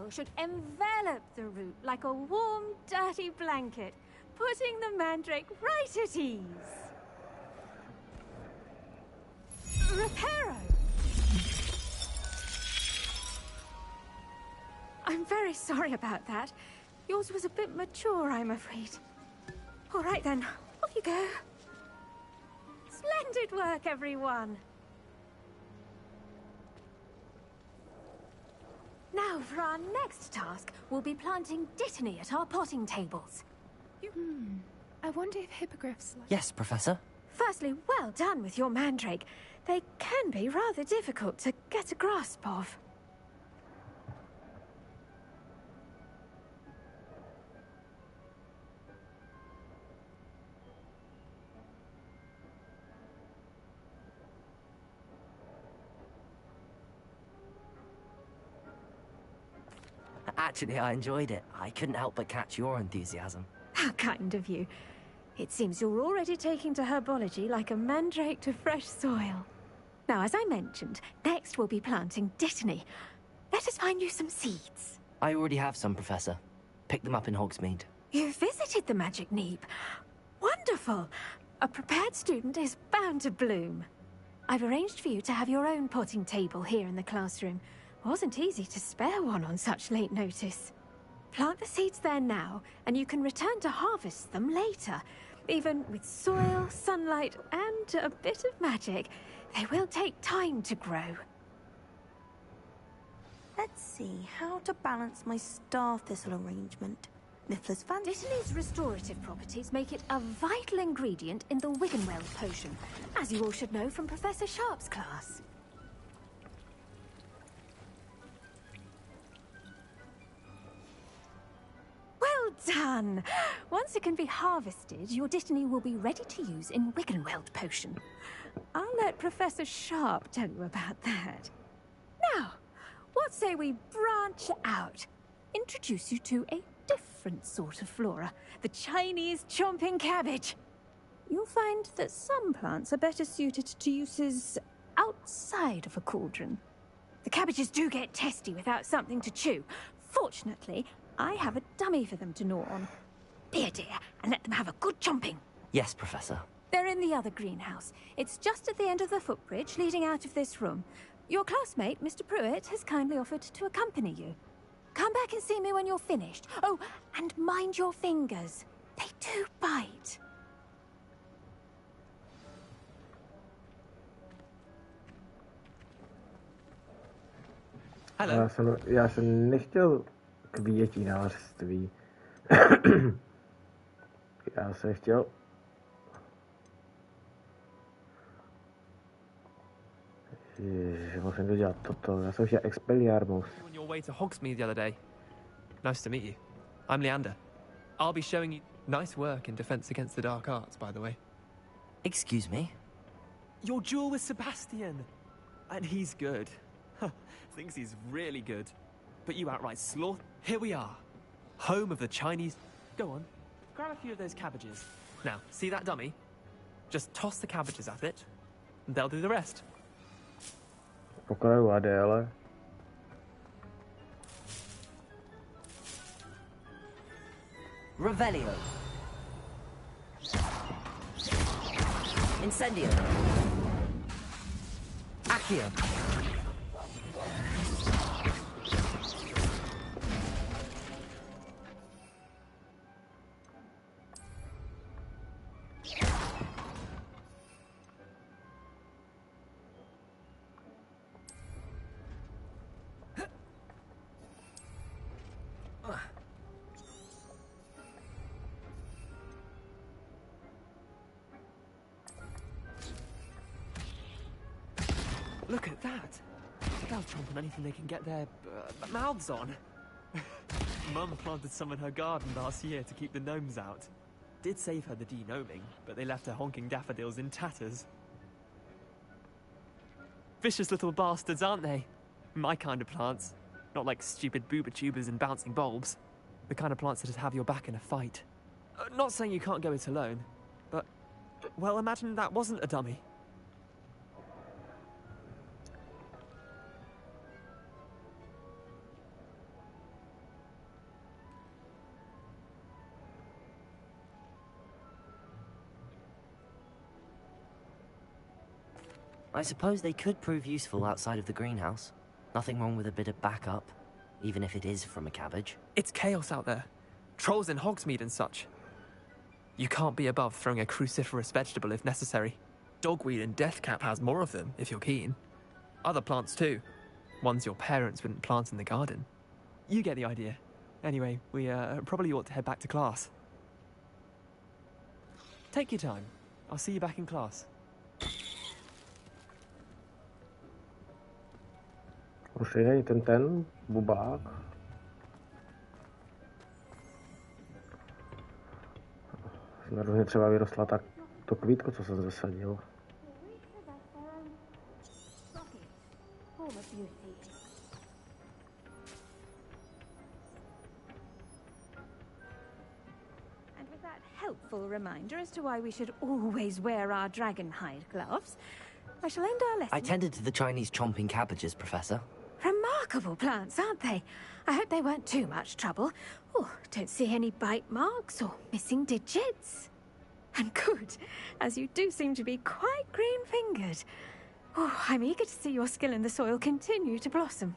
oil should envelop the root like a warm, dirty blanket, putting the mandrake right at ease. Reparo! I'm very sorry about that. Yours was a bit mature, I'm afraid. All right then, off you go. Splendid work, everyone. Now, for our next task, we'll be planting dittany at our potting tables. I wonder if hippogriffs... Yes, Professor? Firstly, well done with your mandrake. They can be rather difficult to get a grasp of. Actually, I enjoyed it. I couldn't help but catch your enthusiasm. How kind of you. It seems you're already taking to herbology like a mandrake to fresh soil. Now, as I mentioned, next we'll be planting dittany. Let us find you some seeds. I already have some, Professor. Pick them up in Hogsmeade. You visited the Magic Neep. Wonderful! A prepared student is bound to bloom. I've arranged for you to have your own potting table here in the classroom. Wasn't easy to spare one on such late notice. Plant the seeds there now, and you can return to harvest them later. Even with soil, sunlight, and a bit of magic, they will take time to grow. Let's see how to balance my star thistle arrangement. Niffler's fancy. Dittany's restorative properties make it a vital ingredient in the Wiggenweld potion, as you all should know from Professor Sharp's class. Well done! Once it can be harvested, your dittany will be ready to use in Wiggenweld potion. I'll let Professor Sharp tell you about that. Now, what say we branch out? Introduce you to a different sort of flora, the Chinese chomping cabbage. You'll find that some plants are better suited to uses outside of a cauldron. The cabbages do get testy without something to chew. Fortunately, I have a dummy for them to gnaw on. Be a dear, and let them have a good chomping. Yes, Professor. They're in the other greenhouse. It's just at the end of the footbridge leading out of this room. Your classmate, Mr. Pruitt, has kindly offered to accompany you. Come back and see me when you're finished. Oh, and mind your fingers. They do bite. Hello. Já jsem nechtěl květinářství. Já jsem chtěl... Ježiš, musím to dělat toto. Já jsem chtěl Expelliarmus. On your way to Hogsmeade the other day. Nice to meet you. I'm Leander. I'll be showing you nice work in Defense Against the Dark Arts, by the way. Excuse me? Your duel with Sebastian. And he's good. Thinks he's really good. But you outright slaughter. Here we are. Home of the Chinese... Go on. Grab a few of those cabbages. Now, see that dummy? Just toss the cabbages at it, and they'll do the rest. Pokraju Adéle. Revelio. Incendio. Accio. Look at that. They'll chomp on anything they can get their mouths on. Mum planted some in her garden last year to keep the gnomes out. Did save her the de-gnoming, but they left her honking daffodils in tatters. Vicious little bastards, aren't they? My kind of plants. Not like stupid booba tubers and bouncing bulbs. The kind of plants that just have your back in a fight. Not saying you can't go it alone, but... Well, imagine that wasn't a dummy. I suppose they could prove useful outside of the greenhouse. Nothing wrong with a bit of backup, even if it is from a cabbage. It's chaos out there. Trolls in Hogsmeade and such. You can't be above throwing a cruciferous vegetable if necessary. Dogweed and deathcap has more of them, if you're keen. Other plants too. Ones your parents wouldn't plant in the garden. You get the idea. Anyway, we probably ought to head back to class. Take your time. I'll see you back in class. Už je ten bubák. Naroveň třeba vyrostla tak to kvítko, co jsem zasadil. And with that helpful reminder as to why we should always wear our dragon hide gloves, I shall end our lesson. I tended to the Chinese chomping cabbages, Professor. Remarkable plants, aren't they? I hope they weren't too much trouble. Oh, don't see any bite marks or missing digits. And good, as you do seem to be quite green-fingered. Oh, I'm eager to see your skill in the soil continue to blossom.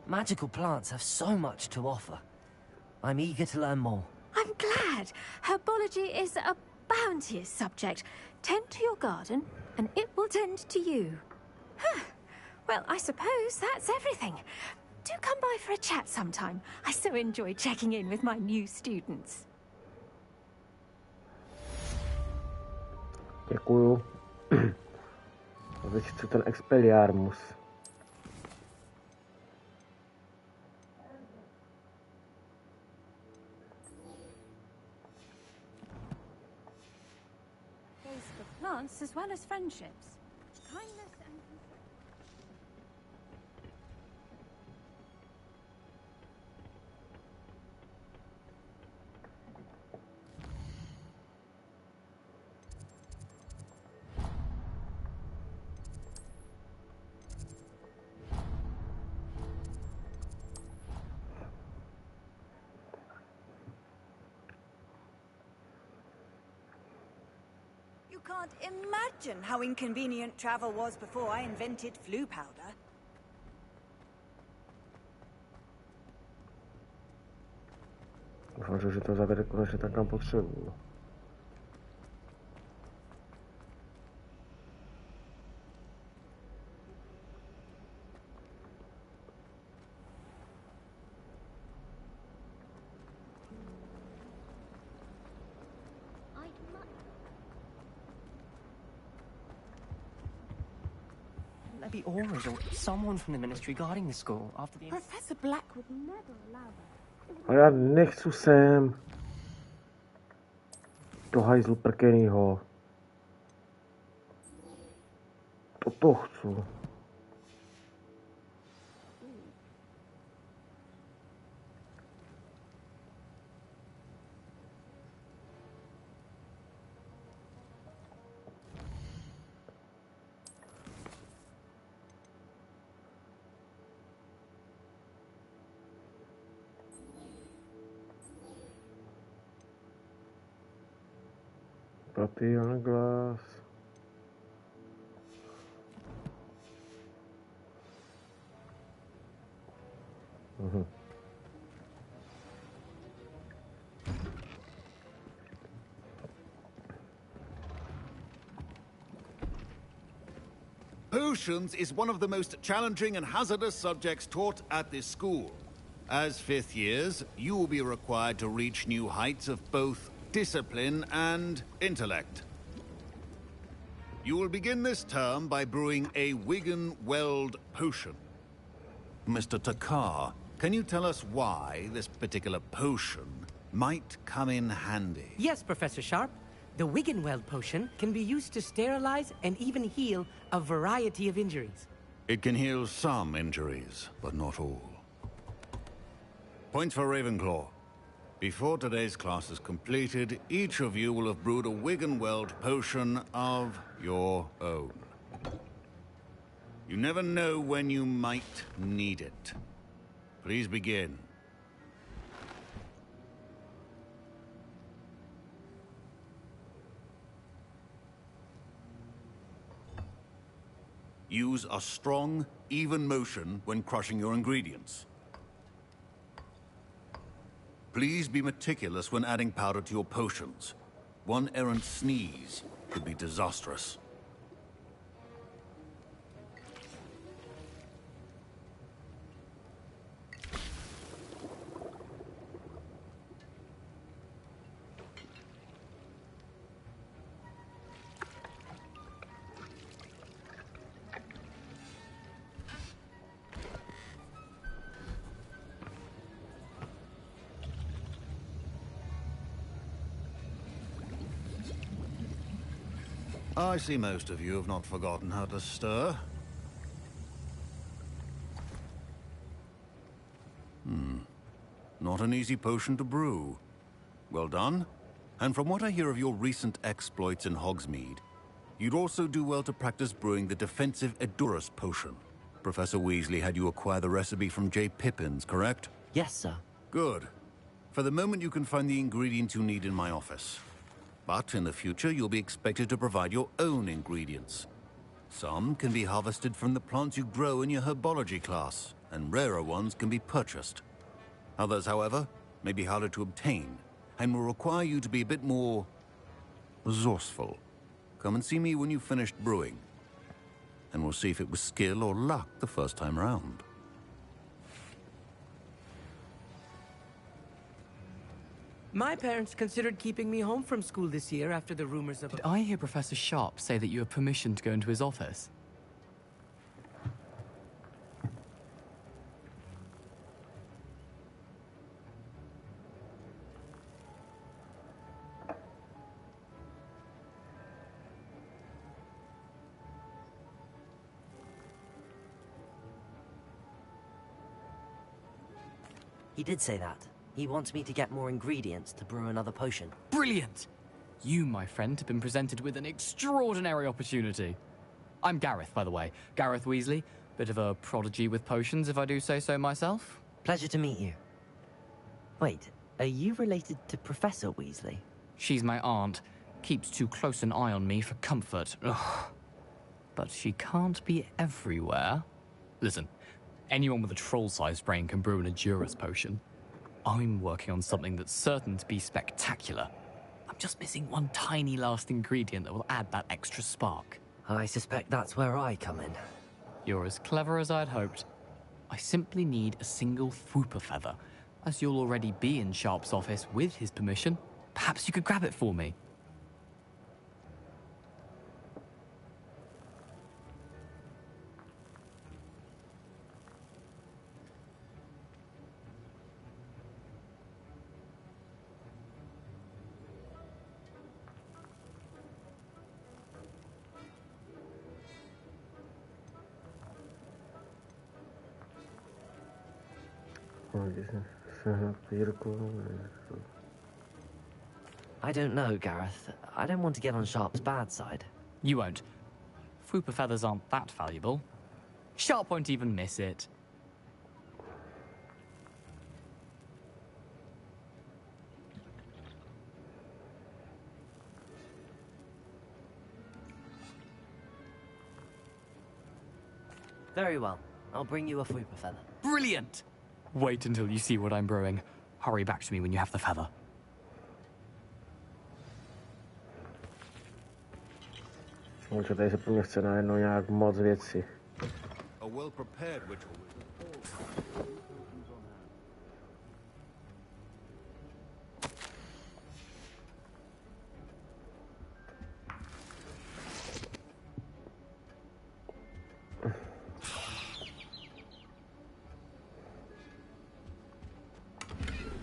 Magical plants have so much to offer. I'm eager to learn more. I'm glad. Herbology is a bounteous subject. Tend to your garden, and it will tend to you. Huh. Well, I suppose that's everything. Do come by for a chat sometime. I so enjoy checking in with my new students. Děkuju. Vyčtu ten Expelliarmus. Plants as well as friendships. Kindness and... You can't imagine how inconvenient travel was before I invented flu powder. Doufám, že to zavede konečně tak, kam potřebuju. Be Aura's or someone from the ministry guarding the school after the... Professor Black would never allow that. A já nechci sem. Do hajzlu prkenýho. To chci. Papy on glass. Potions is one of the most challenging and hazardous subjects taught at this school. As fifth years, you will be required to reach new heights of both discipline and intellect. You will begin this term by brewing a Wigan-Weld potion. Mr. Takar, can you tell us why this particular potion might come in handy? Yes, Professor Sharp. The Wigan-Weld potion can be used to sterilize and even heal a variety of injuries. It can heal some injuries, but not all. Points for Ravenclaw. Before today's class is completed, each of you will have brewed a Wiggenweld potion of your own. You never know when you might need it. Please begin. Use a strong, even motion when crushing your ingredients. Please be meticulous when adding powder to your potions. One errant sneeze could be disastrous. I see most of you have not forgotten how to stir. Not an easy potion to brew. Well done. And from what I hear of your recent exploits in Hogsmeade, you'd also do well to practice brewing the defensive Edurus potion. Professor Weasley had you acquire the recipe from J. Pippin's, correct? Yes, sir. Good. For the moment, you can find the ingredients you need in my office. But in the future, you'll be expected to provide your own ingredients. Some can be harvested from the plants you grow in your herbology class, and rarer ones can be purchased. Others, however, may be harder to obtain, and will require you to be a bit more resourceful. Come and see me when you've finished brewing, and we'll see if it was skill or luck the first time round. My parents considered keeping me home from school this year after the rumors of... Did I hear Professor Sharp say that you have permission to go into his office? He did say that. He wants me to get more ingredients to brew another potion. Brilliant! You, my friend, have been presented with an extraordinary opportunity. I'm Gareth, by the way. Gareth Weasley. Bit of a prodigy with potions, if I do say so myself. Pleasure to meet you. Wait, are you related to Professor Weasley? She's my aunt. Keeps too close an eye on me for comfort. Ugh. But she can't be everywhere. Listen, anyone with a troll-sized brain can brew an Edurus potion. I'm working on something that's certain to be spectacular. I'm just missing one tiny last ingredient that will add that extra spark. I suspect that's where I come in. You're as clever as I'd hoped. I simply need a single Fwooper feather. As you'll already be in Sharp's office with his permission, perhaps you could grab it for me. I don't know, Gareth. I don't want to get on Sharp's bad side. You won't. Fwooper feathers aren't that valuable. Sharp won't even miss it. Very well. I'll bring you a Fwooper feather. Brilliant! Wait until you see what I'm brewing. Hurry back to me when you have the feather. Že tady se pro mě chce najednou nějak moc věci. A well-prepared ritual.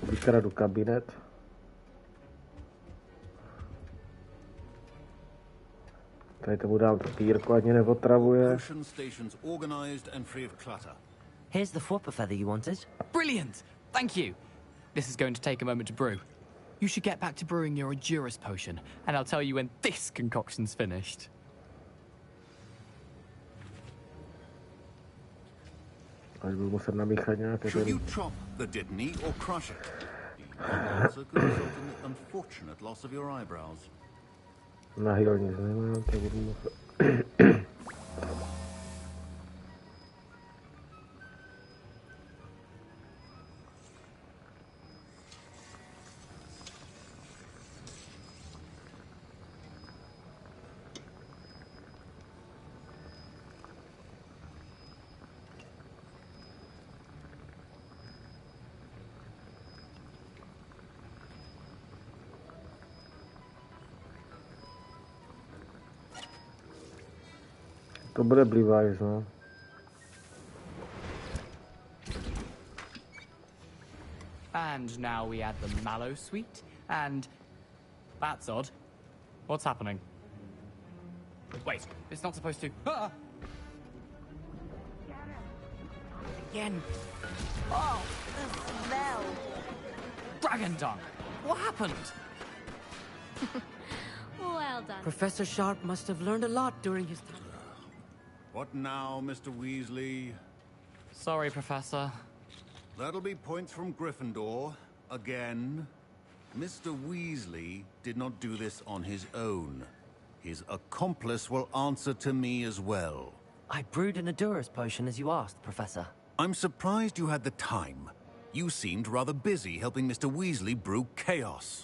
Vykradu kabinet. Tady tomu dám papírko, ať mě neotravuje. Here's the Fwooper feather you wanted. Brilliant! Thank you. this is going to take a moment to brew. You should get back to brewing your Endurance potion, and I'll tell you when this concoction's finished. Should you chop the Dittany or crush it? The answer could result in the unfortunate loss of your eyebrows. Nahýl nic nemám, tak budu muset... To bude Blivajs, no. And now we add the mallow sweet, and... That's odd. What's happening? Wait, it's not supposed to... Ah! Again. Oh, the smell. Dragon dung! What happened? Well done. Professor Sharp must have learned a lot during his time. What now, Mr. Weasley? Sorry, Professor. That'll be points from Gryffindor. Again. Mr. Weasley did not do this on his own. His accomplice will answer to me as well. I brewed an Endurance potion as you asked, Professor. I'm surprised you had the time. You seemed rather busy helping Mr. Weasley brew chaos.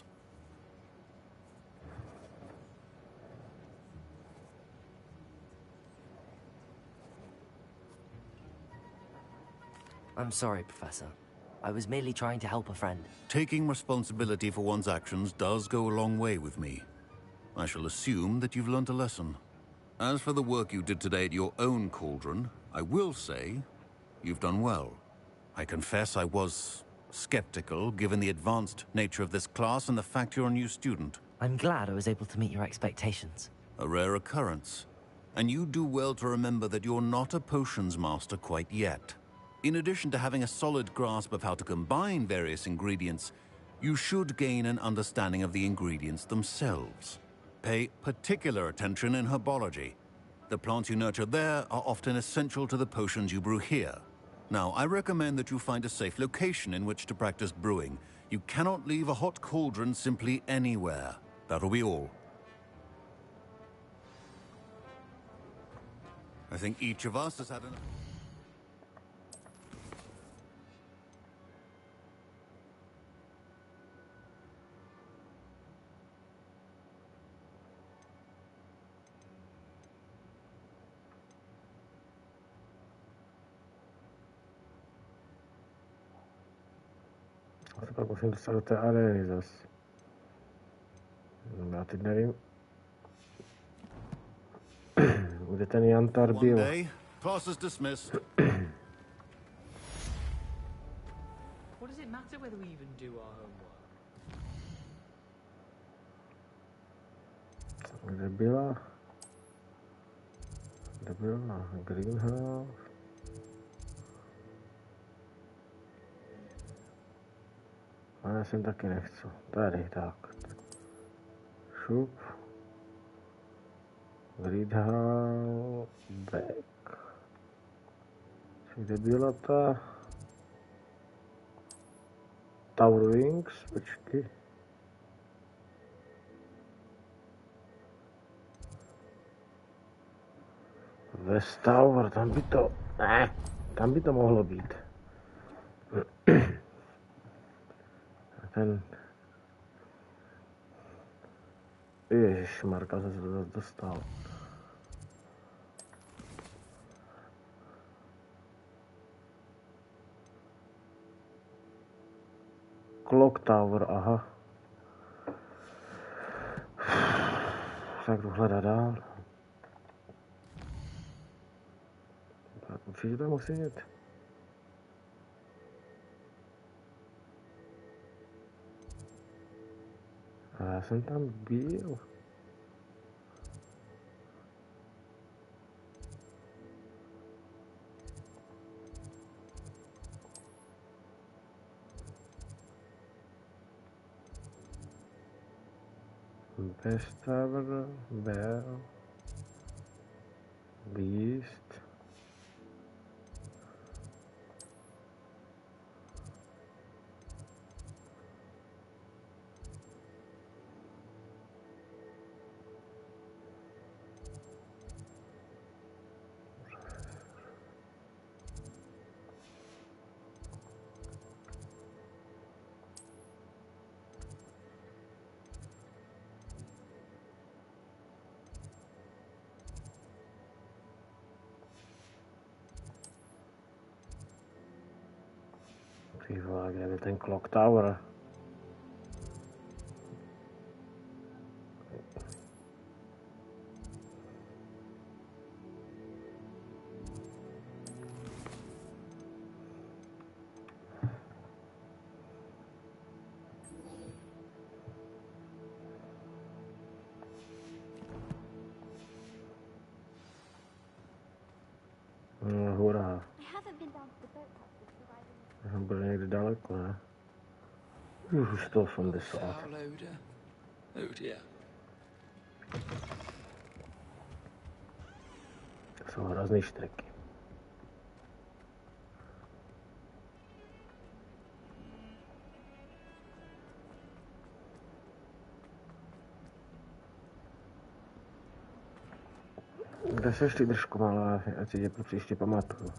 I'm sorry, Professor. I was merely trying to help a friend. Taking responsibility for one's actions does go a long way with me. I shall assume that you've learnt a lesson. As for the work you did today at your own cauldron, I will say you've done well. I confess I was skeptical, given the advanced nature of this class and the fact you're a new student. I'm glad I was able to meet your expectations. A rare occurrence. And you do well to remember that you're not a potions master quite yet. In addition to having a solid grasp of how to combine various ingredients, you should gain an understanding of the ingredients themselves. Pay particular attention in herbology. The plants you nurture there are often essential to the potions you brew here. Now, I recommend that you find a safe location in which to practice brewing. You cannot leave a hot cauldron simply anywhere. That'll be all. I think each of us has had enough. Pak musím dostat do té arény zas. Já teď nevím. Kde ten Jantar byl? Class is dismissed. What does it matter whether we even do our homework? Kde byla? Kde byla? Greenhouse. A já jsem taky nechci. Tady, tak. Šup. Greenhouse. Back. Kde byla ta... Tower Wings? Počkej. West Tower, tam by to... Ne, tam by to mohlo být. Ten... Ježišmarka, jsem se to zase dostal. Clock Tower, aha. Tak jdu hledat dál. Tak určitě to musí jít. A já jsem tam byl. Bestaver, Bell, Beast. Ty vole, kde je ten Clock Tower? Hurá. Byl někde daleko, ne? Už 180. To jsou hrozný štreky. Kde seš ty, držku malá, ať si tě pro příště pamatuju.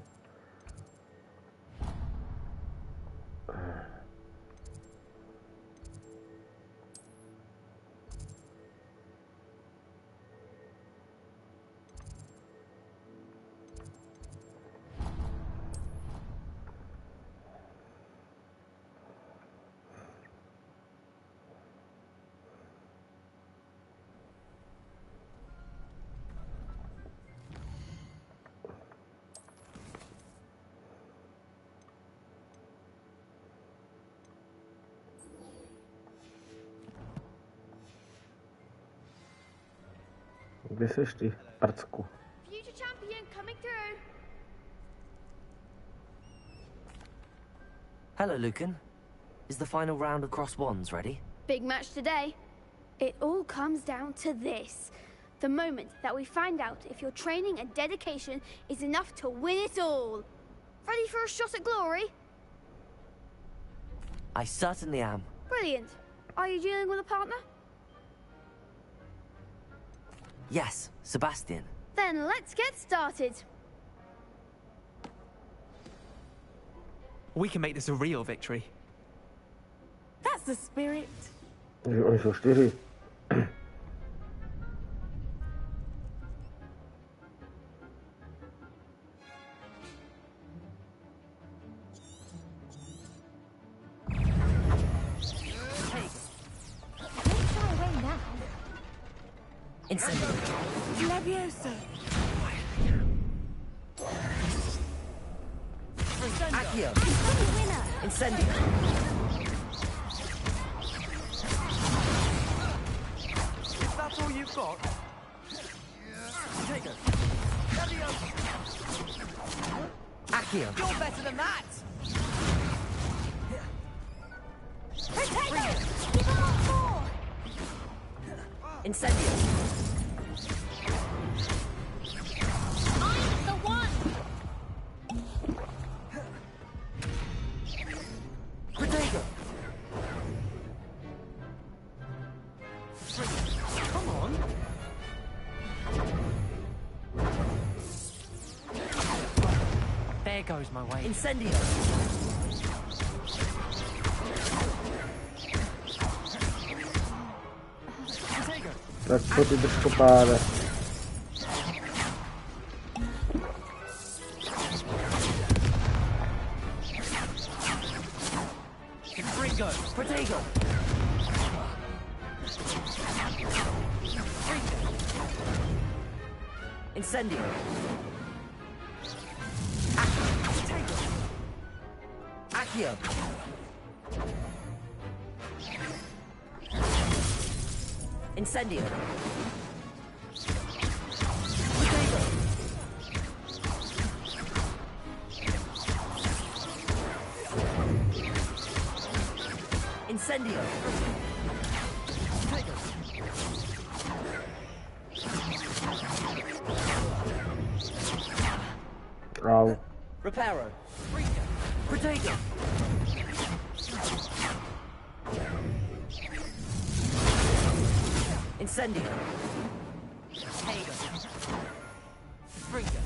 Kde seš ty, prcku? Future champion coming through. Hello, Lucan. Is the final round of Cross Wands ready? Big match today. It all comes down to this. The moment that we find out if your training and dedication is enough to win it all. Ready for a shot at glory? I certainly am. Brilliant. Are you dealing with a partner? Yes, Sebastian. Then let's get started. We can make this a real victory. That's the spirit. Oni jsou 4. Levioso. Accio. Incendio. Is that all you've got? Take it. Accio. You're better than that! Potato! Give them up more! Incendio. I'm the one! Potato. Come on. There goes my way. Incendio. Tak co ty, držko páre? Ringo. Potato. Incendio. Accio. Incendio. Potato. Incendio. Au. Reparo. Protego. Incendio. Hager. Springer.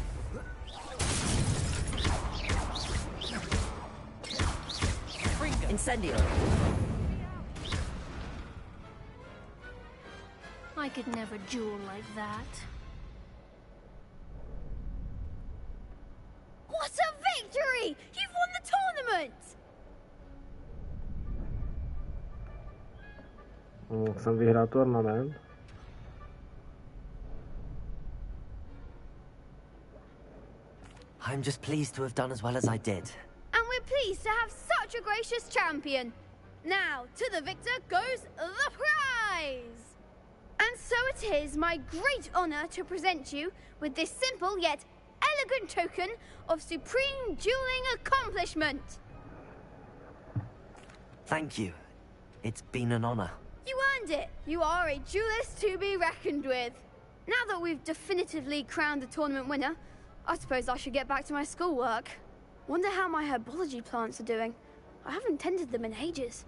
Springer. Incendio. I could never duel like that. What a victory! You've won the tournament! Jsem vyhrál turnament. I'm just pleased to have done as well as I did. And we're pleased to have such a gracious champion. Now, to the victor goes the prize! And so it is my great honor to present you with this simple yet elegant token of supreme dueling accomplishment. Thank you. It's been an honor. You earned it. You are a duelist to be reckoned with. Now that we've definitively crowned the tournament winner, I suppose I should get back to my schoolwork. Wonder how my herbology plants are doing. I haven't tended them in ages.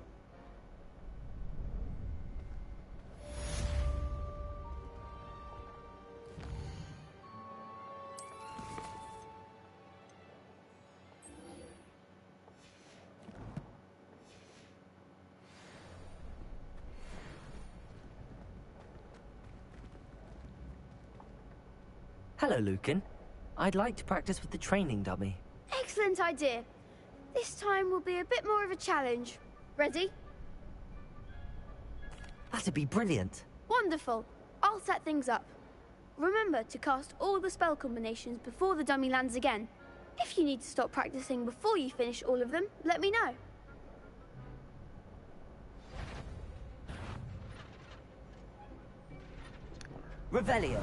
Hello, Lucan. I'd like to practice with the training dummy. Excellent idea. This time will be a bit more of a challenge. Ready? That'd be brilliant. Wonderful. I'll set things up. Remember to cast all the spell combinations before the dummy lands again. If you need to stop practicing before you finish all of them, let me know. Revelio.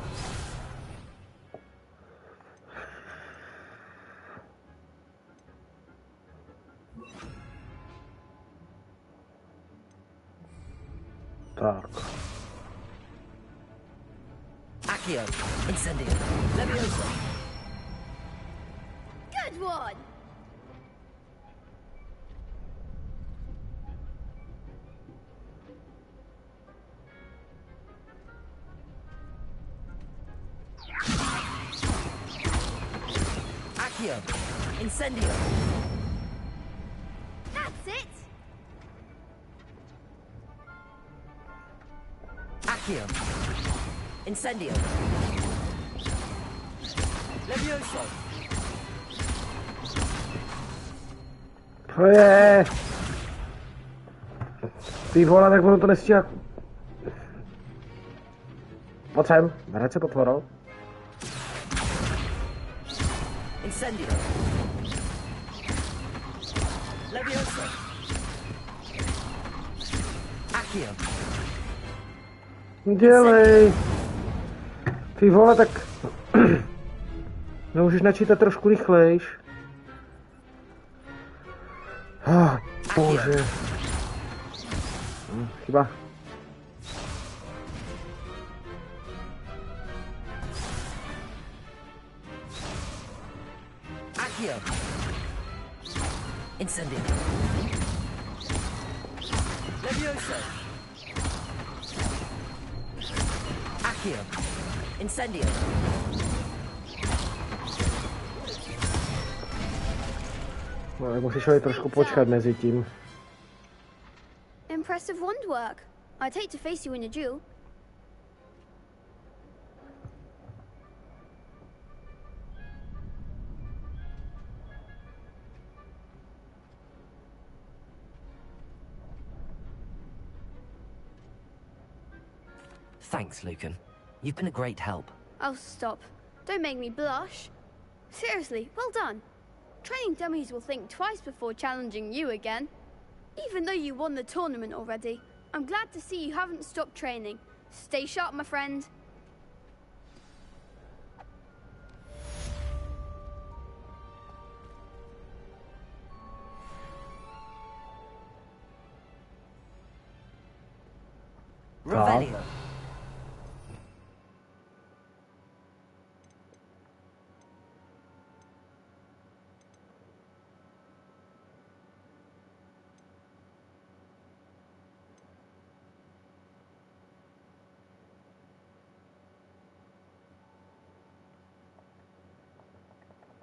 Tak. Accio. Incendio. Leviosa. Good one! Accio. Incendio. That's it! Accio. Incendio. Levioso. To je... Ty vole, tak ono to nestíhá. Pojď sem, hrať se potvoro. Incendio. Levioso. Accio. Dělej. Ty vole, tak... Můžeš načítat trošku rychlejš. Bože. Chyba. Accio. Incendio. Levioso. Accio. Incendio. No, tak musíš ale trošku počkat mezi tím. Impressive wand work. I'd hate to face you in a duel. Thanks, Lucan. You've been a great help. Oh, stop. Don't make me blush. Seriously, well done. Training dummies will think twice before challenging you again. Even though you won the tournament already, I'm glad to see you haven't stopped training. Stay sharp, my friend. Revelio.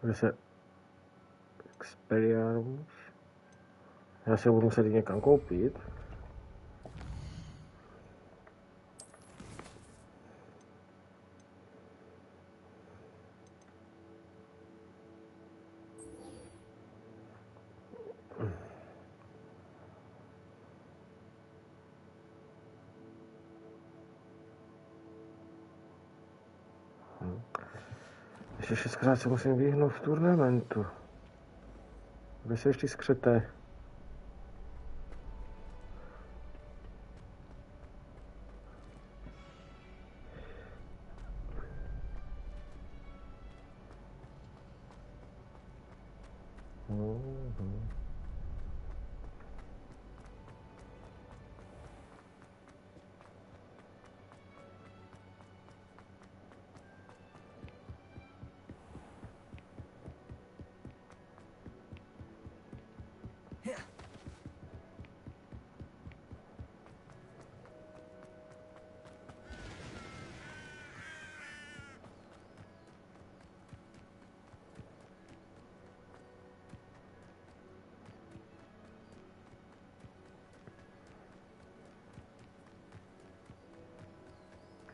Kde se... Experiarmus. Já si ho budu muset někam koupit. Ještě 6krát se musím vyhnout v turnamentu. Kde se ještě skřete?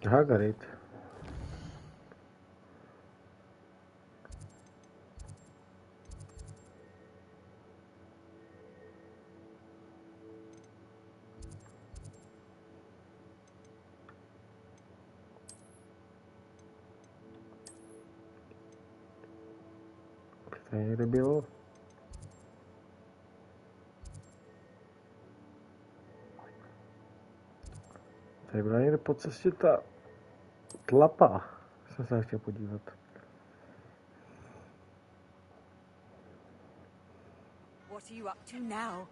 Hagrid. Tady někde bylo? Tady byla někde po cestě ta tlapa. Jsem se chtěl podívat. What are you up to now?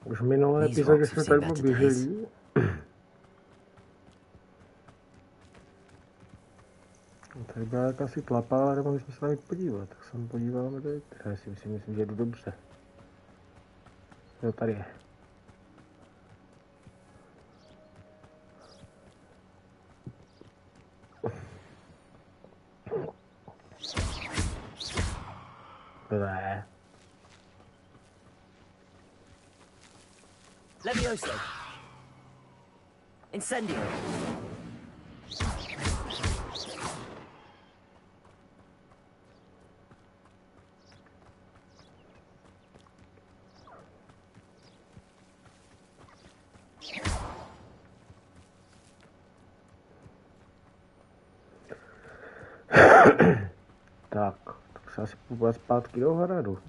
Už v minulé epizodě jsme tady běželi. Tady byla jakási tlapa, ale nemohli jsme se na ní podívat. Tak se podíváme teď. Já si myslím, že jdu dobře. Jo, tady je. Ne. Levioso. Incendio. Tak se asi půjde zpátky do hradu.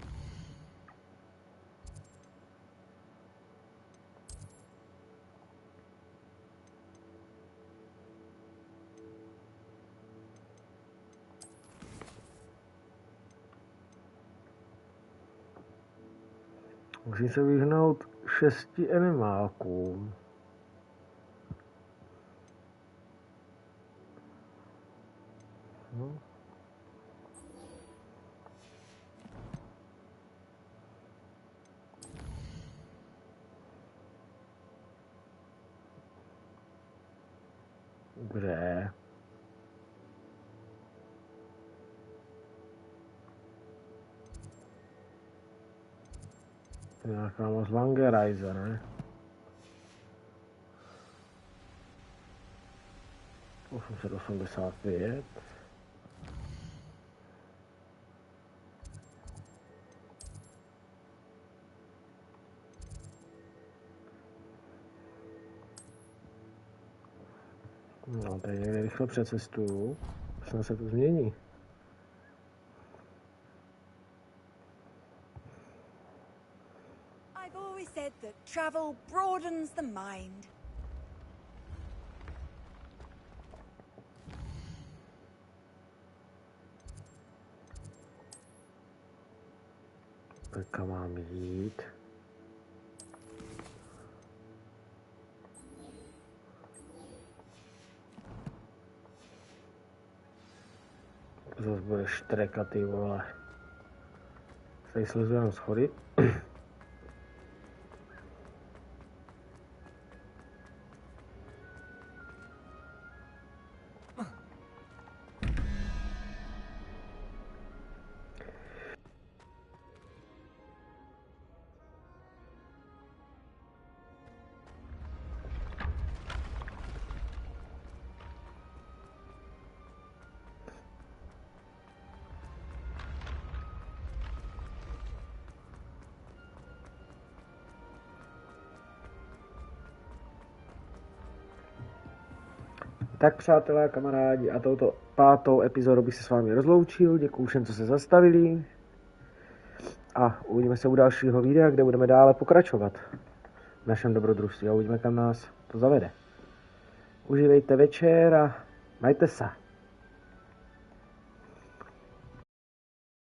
Musím se vyhnout 6 animálkům. No. Kde? Nějaká moc Langerize, ne? 885. No, tady někde rychle přecestuju. Snad se to změní. I've always said that travel broadens the mind. Kam mám jít? Zase bude štreka, ty vole. Tady slezu jenom schody. Tak přátelé a kamarádi, a touto 5. epizodou bych se s vámi rozloučil. Děkuju všem, co se zastavili. A uvidíme se u dalšího videa, kde budeme dále pokračovat v našem dobrodružství a uvidíme, kam nás to zavede. Užívejte večer a majte se.